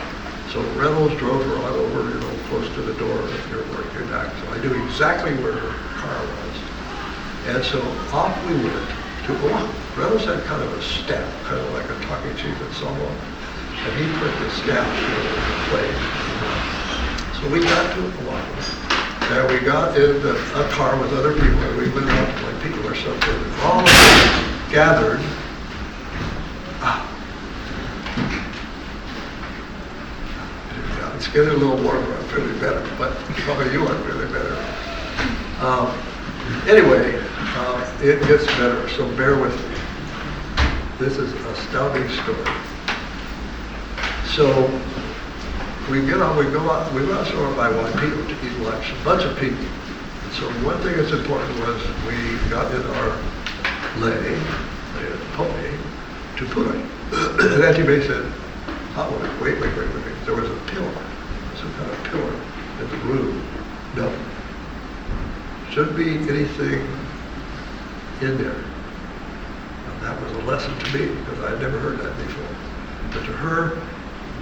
[SPEAKER 2] So Reynolds drove her on over, close to the door if you're working back. So I knew exactly where her car was. And so off we went to Oahu. Reynolds had kind of a stamp, kind of like a talking chief in Samoa. And he put the stamp in the plane. So we got to Oahu, and we got in a car with other people, and we went out like people or something, and all of us gathered. It's getting a little warmer, I'm feeling better, but probably you aren't feeling better. Anyway, it gets better, so bear with me. This is an astounding story. So we get on, we go out somewhere by Waipio to eat lunch, a bunch of people. And so one thing that's important was we got in our lay, pony, to put it. And Auntie May said, "Oh, wait. There was a pillar, some kind of pillar in the room. No. Shouldn't be anything in there." And that was a lesson to me because I'd never heard that before. But to her,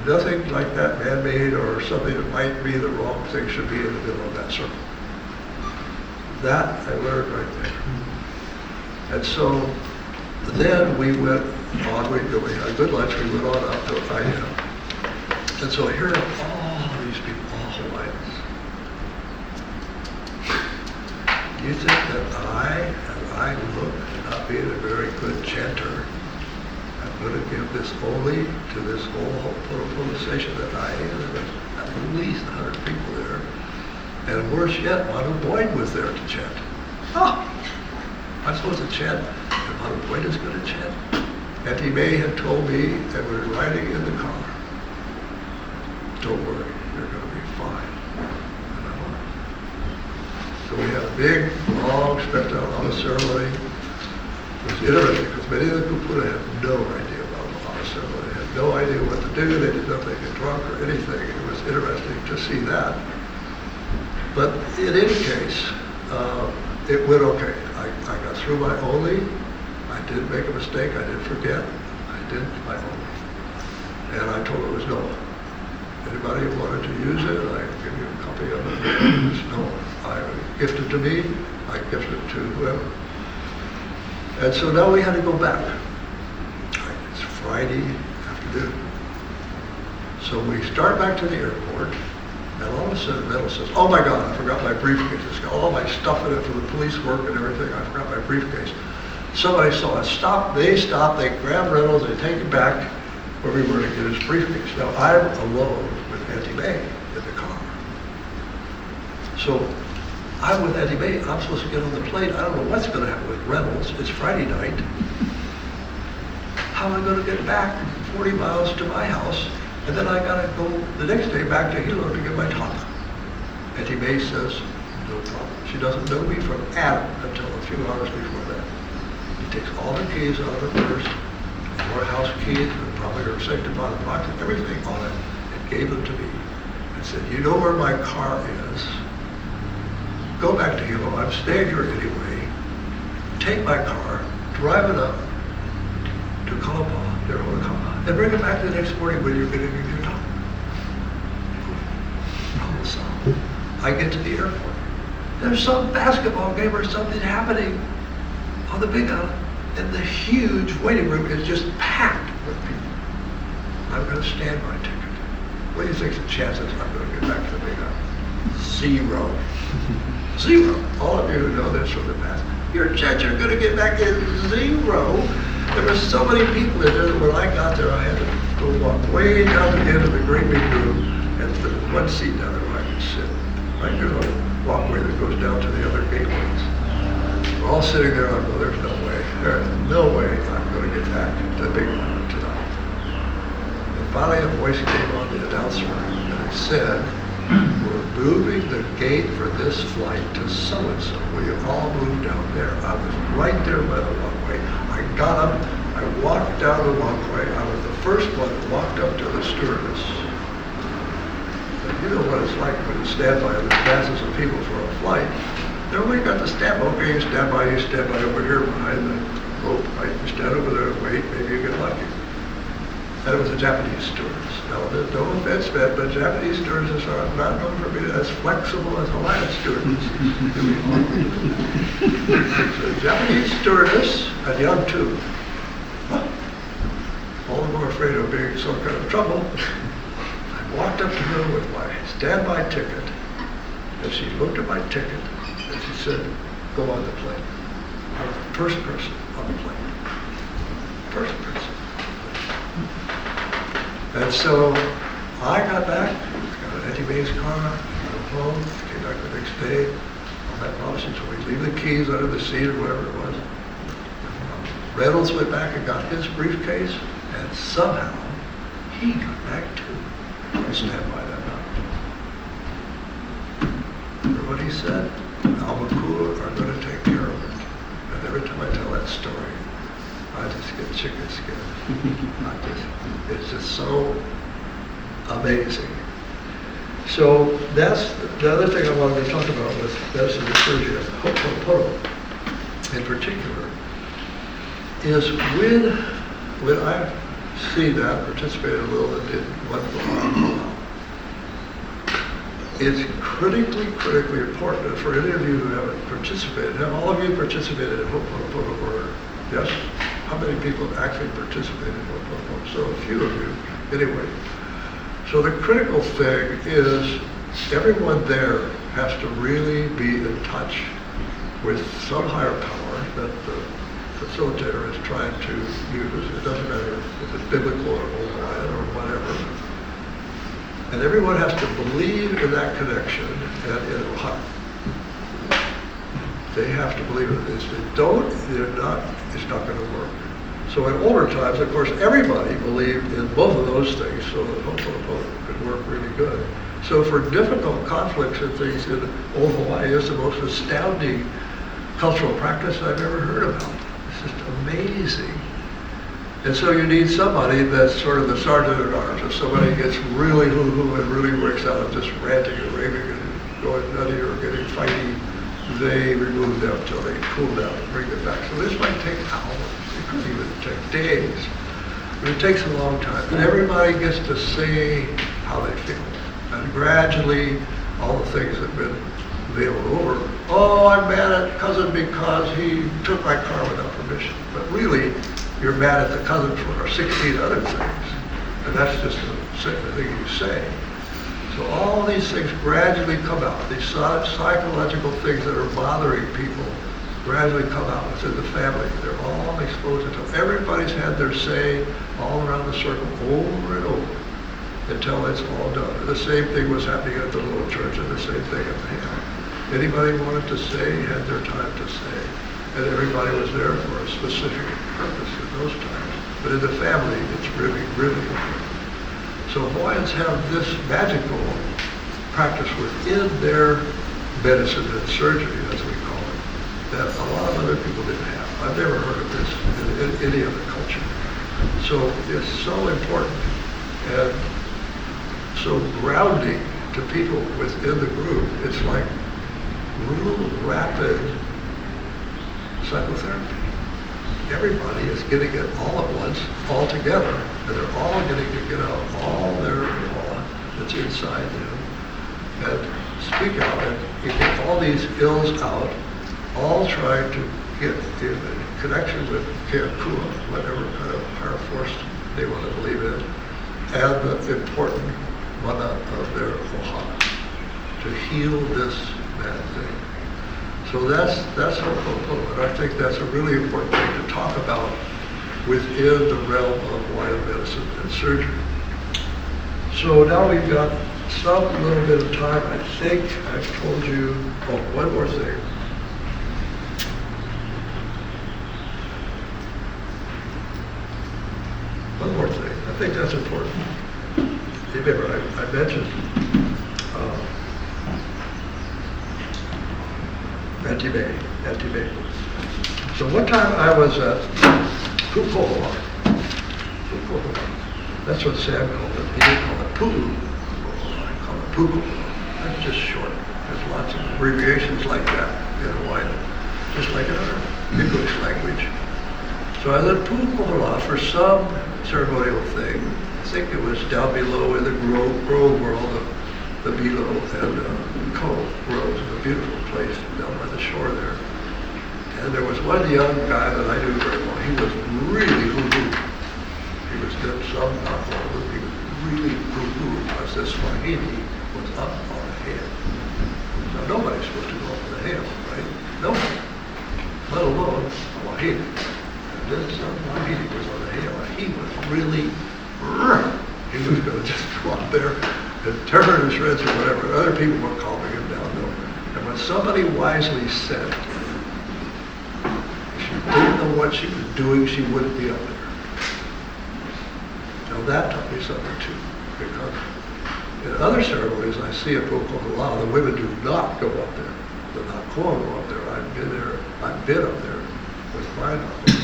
[SPEAKER 2] nothing like that man-made or something that might be the wrong thing should be in the middle of that circle. That I learned right there. And so then we went on, we had a good lunch, we went on up to IM. And so here are all these people, all Hawaiians. Do you think that as I look at not being a very good chanter, I'm going to give this only to this whole Ho'oponopono station that there was at least 100 people there. And worse yet, Manu Boyd was there to chant. Oh, I'm supposed to chant, and Manu Boyd is going to chant. Auntie May had told me that we were riding in the car. Don't worry, you're going to be fine. And I was. So we had a big, long, stretched out Hana ceremony. It was interesting because many of the kupuna had no idea about the Hana ceremony. They had no idea what to do. They didn't know if they get drunk or anything. It was interesting to see that. But in any case, it went okay. I got through my only. I did make a mistake. I did forget. I did my only. And I told her it was no. Anybody who wanted to use it, I give you a copy of it. It was no. I gifted to me. I gifted it to whoever. And so now we had to go back. It's Friday afternoon. So we start back to the airport. And all of a sudden, Metal says, "Oh my God, I forgot my briefcase. It's got all my stuff in it for the police work and everything. I forgot my briefcase." Somebody saw us stop. They grab Reynolds, they take it back where we were to get his briefcase. Now, I'm alone with Auntie May in the car. So I'm with Auntie May. I'm supposed to get on the plane. I don't know what's going to happen with Reynolds. It's Friday night. How am I going to get back 40 miles to my house? And then I got to go the next day back to Hilo to get my talk. Auntie May says, no problem. She doesn't know me from Adam until a few hours before that. He takes all the keys out of her purse, more house keys, and probably her safe deposit box, and everything on it, and gave them to me. And said, "You know where my car is. Go back to Hilo. I'm staying here anyway. Take my car, drive it up to Kalapa, near Honokama, and bring it back the next morning when you're getting your talk." Problem solved. I get to the airport. There's some basketball game or something happening on the Big Island, and the huge waiting room is just packed with people. I'm going to stand my ticket. What do you think the chances I'm going to get back to the Big Island? 0. 0. All of you who know this from the past, your chance you're going to get back is 0. There were so many people in there that when I got there, I had to go walk way down to the end of the great big room, and there's one seat down there where I could sit. Right there's a walkway that goes down to the other gateways. We're all sitting there, and I go, there's no way I'm going to get back to the Big Island tonight. And finally a voice came on the announcer, and it said, "We're moving the gate for this flight to so-and-so. Will you all move down there?" I was right there by the walkway. I got up, I walked down the walkway. I was the first one that walked up to the stewardess. And you know what it's like when you stand by the masses of people for a flight. Everybody got the stamp. Okay, you stand by over here behind the rope. Right? You stand over there and wait, maybe you get lucky. And it was a Japanese stewardess. Now, there's no offense meant, but Japanese stewardesses are not known for being as flexible as Hawaiian stewardesses. So Japanese stewardess, and young too, all the more afraid of being some kind of trouble. I walked up to her with my standby ticket, and she looked at my ticket, and she said, "Go on the plane." I was the first person on the plane. First person. And so I got back, got an Auntie May's car, went home, came back the next day. All that nonsense, we leave the keys under the seat or whatever it was. Reynolds went back and got his briefcase, and somehow he got back too. I stand by that now. Remember what he said? Almakua are going to take care of it. And every time I tell that story, I just get chicken skin. It's just so amazing. So that's the other thing I wanted to talk about with medicine and surgery and Ho'oponopono in particular is when I see that, participated a little and did one for it's critically important. And for any of you who haven't participated, have all of you participated in Ho'oponopono or yes? How many people have actually participated in Ho'oponopono? So a few of you, anyway. So the critical thing is everyone there has to really be in touch with some higher power that the facilitator is trying to use. It doesn't matter if it's biblical or Hawaiian or whatever. And everyone has to believe in that connection and in Ohio. They have to believe in it. If they don't, it's not going to work. So in older times, of course, everybody believed in both of those things so that Ho'oponopono could work really good. So for difficult conflicts and things in old Hawaii is the most astounding cultural practice I've ever heard about. It's just amazing. And so you need somebody that's sort of the sergeant at arms. If somebody gets really hoo-hoo and really breaks out of just ranting and raving and going nutty or getting fighty, they remove them until they cool down and bring them back. So this might take hours. It could even take days. But it takes a long time. And everybody gets to say how they feel. And gradually, all the things have been veiled over. Oh, I'm mad at cousin because he took my car without permission. But really, you're mad at the cousin for 16 other things. And that's just the thing you say. So all these things gradually come out. These psychological things that are bothering people gradually come out within the family. They're all exposed until everybody's had their say all around the circle over and over until it's all done. And the same thing was happening at the little church and the same thing at the Ham. Anybody wanted to say had their time to say. And everybody was there for a specific purpose in those times. But in the family, it's really important. So Hawaiians have this magical practice within their medicine and surgery, as we call it, that a lot of other people didn't have. I've never heard of this in any other culture. So it's so important and so grounding to people within the group. It's like real rapid psychotherapy. Everybody is getting it all at once, all together, and they're all getting to get out all their law that's inside them and speak out and get all these ills out, all trying to get in connection with Keakua, whatever kind of higher force they want to believe in, and the important mana of their ohana, to heal this bad thing. So that's Ho'oponopono, and I think that's a really important thing to talk about within the realm of Hawaiian medicine and surgery. So now we've got some little bit of time. I think I've told you, one more thing. One more thing. I think that's important. Remember, I mentioned anti-May. So one time I was at Pukohoa. That's what Sam called it. He didn't call it Pu'u. I call it Pukohoa. That's just short. There's lots of abbreviations like that in Hawaii, just like in our English language. So I was at Pukohoa for some ceremonial thing. I think it was down below in the Grove world, the Milo and Cove groves, a beautiful place down by the shore there. And there was one young guy that I knew very well. He was really hoo-hoo. He was dim sum, not hoo-hoo. He was really hoo-hoo because this wahine was up on the ham. Now nobody's supposed to go up on the ham, right? Nobody. Let alone a wahine. And this wahine was on the ham. He was really, he was going to just go up there and tear her to shreds or whatever. Other people were calming him down, though. And when somebody wisely said, if she didn't know what she was doing, she wouldn't be up there. Now So that taught me something too, because in other ceremonies I see at Kaʻimiloa, the women do not go up there. They're not going to go up there. I've been there, I've been up there with my knowledge.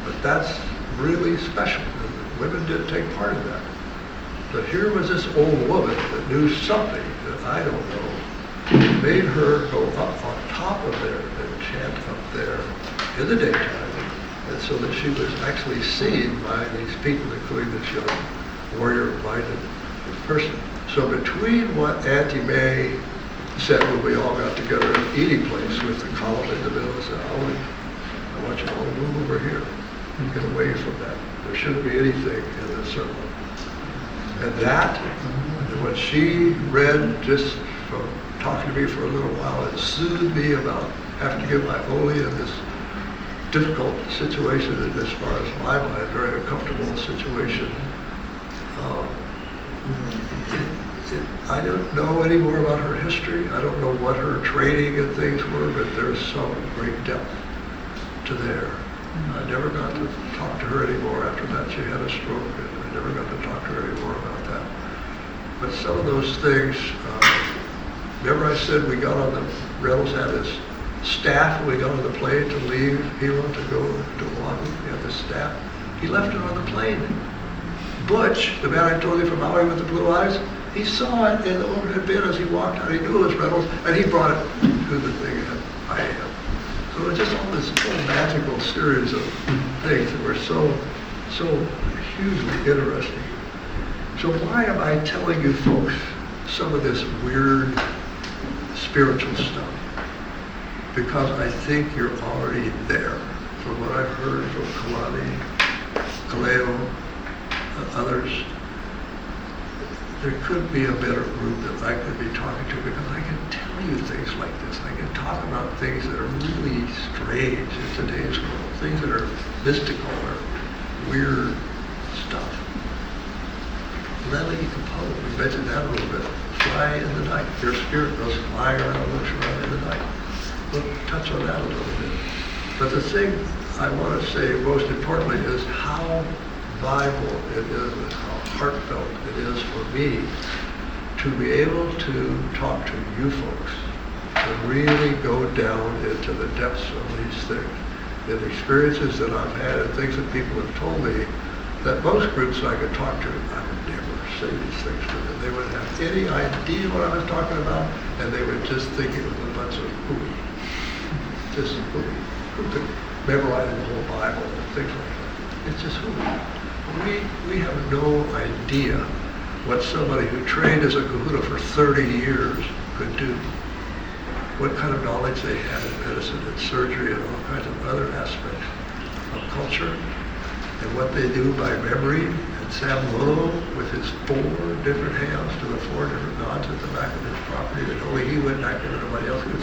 [SPEAKER 2] But that's really special. The women did take part in that. But here was this old woman that knew something that I don't know, made her go up on top of there and chant up there in the daytime, and so that she was actually seen by these people, including this young warrior-minded person. So between what Auntie May said when we all got together at an eating place with the column in the middle and said, I want you all to move over here and get away from that. There shouldn't be anything in this circle. And that, and what she read just from talking to me for a little while, it soothed me about having to give my Oli in this difficult situation, and as far as my mind, very uncomfortable situation. I don't know any more about her history. I don't know what her training and things were, but there's some great depth to there. I never got to talk to her anymore after that. She had a stroke, and I never got to talk to her anymore about that. But some of those things, remember I said we got on the, Reynolds had his staff, we got on the plane to leave Hilo to go to Oahu. He had the staff. He left it on the plane. Butch, the man I told you from Maui with the blue eyes, he saw it in the overhead bin as he walked out. He knew it was Reynolds, and he brought it to the thing at IAM. So it was just all this whole magical series of things that were so hugely interesting. So why am I telling you folks some of this weird spiritual stuff? Because I think you're already there. From what I've heard from Kalani, Kaleo, others, there could be a better group that I could be talking to, because I can tell you things like this. I can talk about things that are really strange in today's world, things that are mystical or weird stuff. Lily Capote, we mentioned that a little bit. Fly in the night. Your spirit goes flying around, looks around in the night. We'll touch on that a little bit. But the thing I want to say most importantly is how Bible it is and how heartfelt it is for me to be able to talk to you folks and really go down into the depths of these things and experiences that I've had and things that people have told me that most groups I could talk to, I would never say these things to them. They wouldn't have any idea what I was talking about, and they would just think it was a bunch of hooey. Just hooey. Who could memorize the whole Bible and things like that? It's just hooey. We have no idea what somebody who trained as a kahuna for 30 years could do. What kind of knowledge they had in medicine and surgery and all kinds of other aspects of culture, and what they do by memory. And Sam Lowe, with his 4 different hands to the 4 different gods at the back of his property, that only he went back there and nobody else could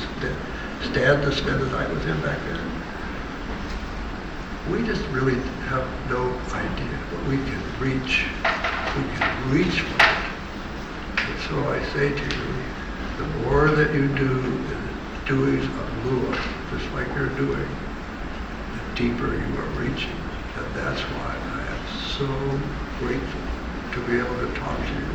[SPEAKER 2] stand to spend the night with him back there. We just really have no idea, but we can reach. We can reach for it. And so I say to you, the more that you do in the doings of Lua, just like you're doing, the deeper you are reaching. And that's why I am so grateful to be able to talk to you.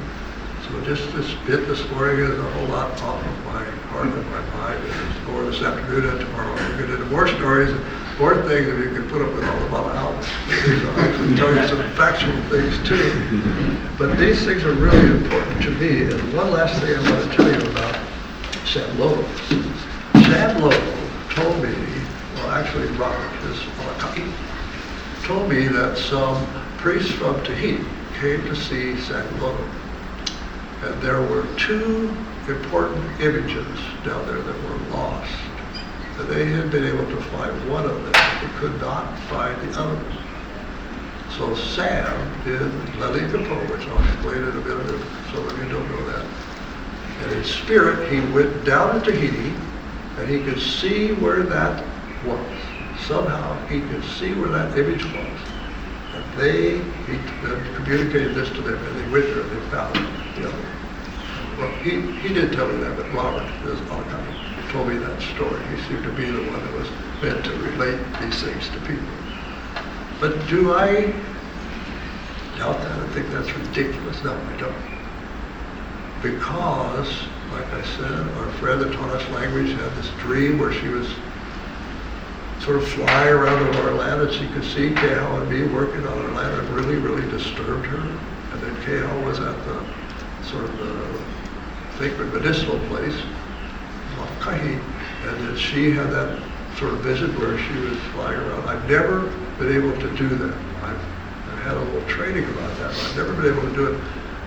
[SPEAKER 2] So just this bit this morning is a whole lot off of my heart and my mind. And there's more this afternoon and tomorrow. We'll get into more stories and more things that you can put up with all the Mama Albums. I'll actually tell you some factual things too. But these things are really important to me. And one last thing I want to tell you about Sam Lowe. Sam Lowe told me, well actually Robert, his Alakaki, told me that some priests from Tahiti came to see Sam Lowe. And there were 2 important images down there that were lost. And they had been able to find one of them, but could not find the others. So Sam did Lele Kapo, which I'll explain in a minute if some of you don't know that. And in spirit, he went down to Tahiti, and he could see where that was. Somehow he could see where that image was. And he communicated this to them, and they went there and they found the other. Well, he didn't tell me that, but Robert, his Alakaki, told me that story. He seemed to be the one that was meant to relate these things to people. But do I doubt that. I think that's ridiculous. No, I don't. Because, like I said, our friend that taught us language had this dream where she was sort of flying around over our land, and she could see Kehal and me working on our land. It really, really disturbed her. And then Kehal was at the sort of the sacred medicinal place, Makahi, and then she had that sort of vision where she was flying around. I've never been able to do that. I've had a little training about that, but I've never been able to do it,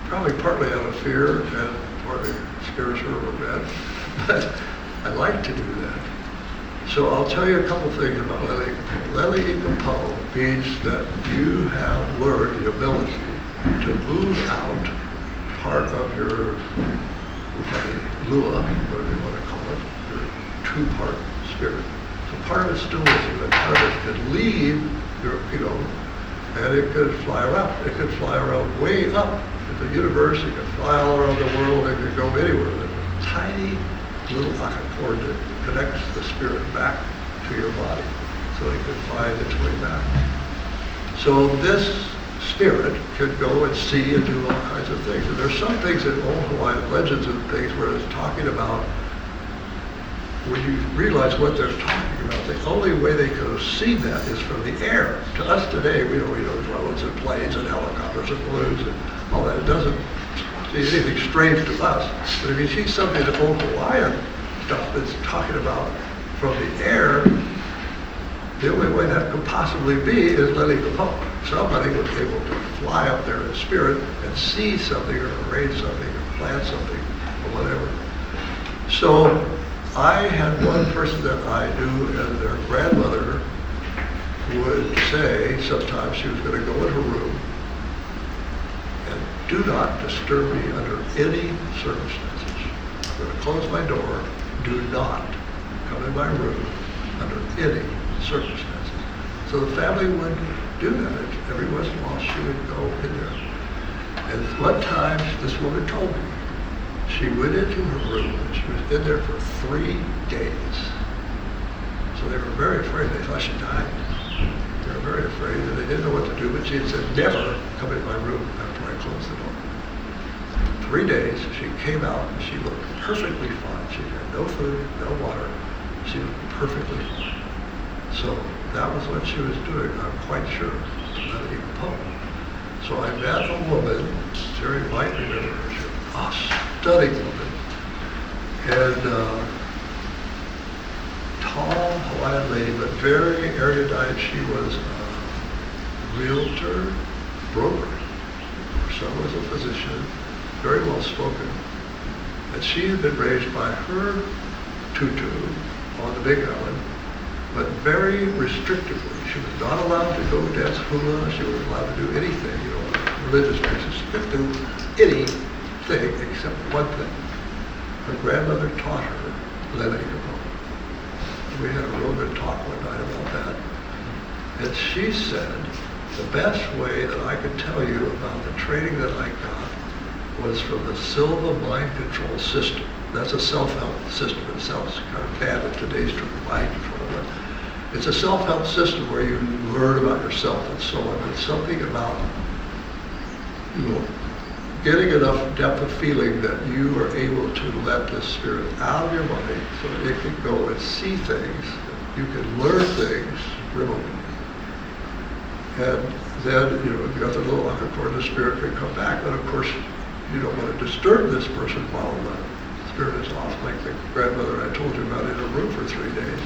[SPEAKER 2] probably partly out of fear and partly spiritual or bad, but I like to do that. So I'll tell you a couple things about Lele. Lele Ikapo means that you have learned the ability to move out part of your lua, whatever you want to call it, your two-part spirit. So part of it still is you, and part of it could leave your, and it could fly around. It could fly around way up in the universe. It could fly all around the world. It could go anywhere. There's a tiny little aka cord that connects the spirit back to your body, so it could find its way back. So this spirit could go and see and do all kinds of things. And there's some things in old Hawaiian legends and things where it's talking about, when you realize what they're talking about, the only way they could have seen that is from the air. To us today, we know drones and planes and helicopters and balloons and all that. It doesn't see anything strange to us. But if you see something in old Hawaiian stuff that's talking about from the air, the only way that could possibly be is letting the pump. Somebody was able to fly up there in spirit and see something or arrange something or plan something or whatever. So I had one person that I knew, and their grandmother would say sometimes she was going to go in her room and do not disturb me under any circumstances. I'm going to close my door. Do not come in my room under any circumstances. So the family would do that. Every once in a while she would go in there. And one time this woman told me she went into her room and she was in there for 3 days. So they were very afraid. They thought she died. They were very afraid and they didn't know what to do, but she had said, never come in my room after I close the door. 3 days, she came out and she looked perfectly fine. She had no food, no water. She looked perfectly fine. So that was what she was doing, I'm quite sure. Not even Pope. So I met a woman, Jerry might remember her, she was a stunning woman. And tall Hawaiian lady, but very erudite. She was a realtor, broker. Her son was a physician, very well spoken. And she had been raised by her tutu on the Big Island, but very restrictively. She was not allowed to go dance hula. She wasn't allowed to do anything, on a religious basis. She couldn't do anything except one thing. Her grandmother taught her Lele Kapo. We had a real good talk one night about that. And she said, the best way that I could tell you about the training that I got was from the Silva mind control system. That's a self-help system. It sounds kind of bad in today's term, mind control, but it's a self-help system where you learn about yourself and so on. It's something about, getting enough depth of feeling that you are able to let this spirit out of your body so that it can go and see things. You can learn things remotely. And then, you've got the little cord, the spirit can come back, but of course, you don't want to disturb this person while the spirit is off, like the grandmother I told you about in a room for 3 days.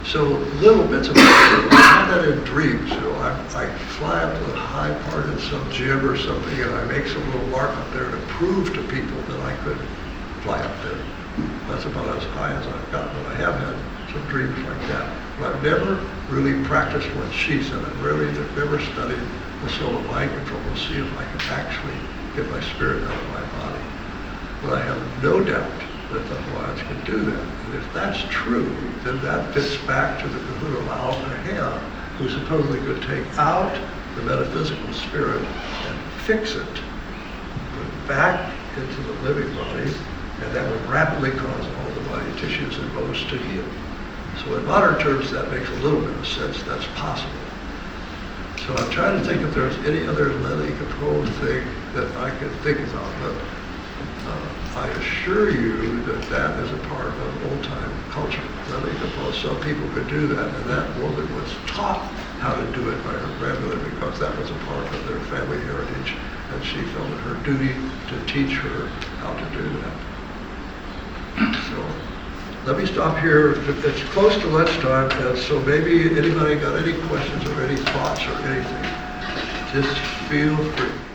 [SPEAKER 2] So little bits of it, I have that in dreams, I fly up to the high part in some gym or something and I make some little mark up there to prove to people that I could fly up there. That's about as high as I've gotten, but I have had some dreams like that. But I've never really practiced what she said. I've really never studied the soul of mind control to see if I can actually get my spirit out of my body. But I have no doubt that the Hawaiians can do that. And if that's true, then that fits back to the kahuna Ma'aukahea, who supposedly could take out the metaphysical spirit and fix it, put it back into the living body, and that would rapidly cause all the body tissues and bones to heal. So in modern terms, that makes a little bit of sense. That's possible. So I'm trying to think if there's any other levee control thing that I could think about, but I assure you that that is a part of old-time culture. Levee control, some people could do that, and that woman was taught how to do it by her grandmother because that was a part of their family heritage, and she felt it her duty to teach her how to do that. So, let me stop here. It's close to lunchtime, and so maybe anybody got any questions or any thoughts or anything, just feel free.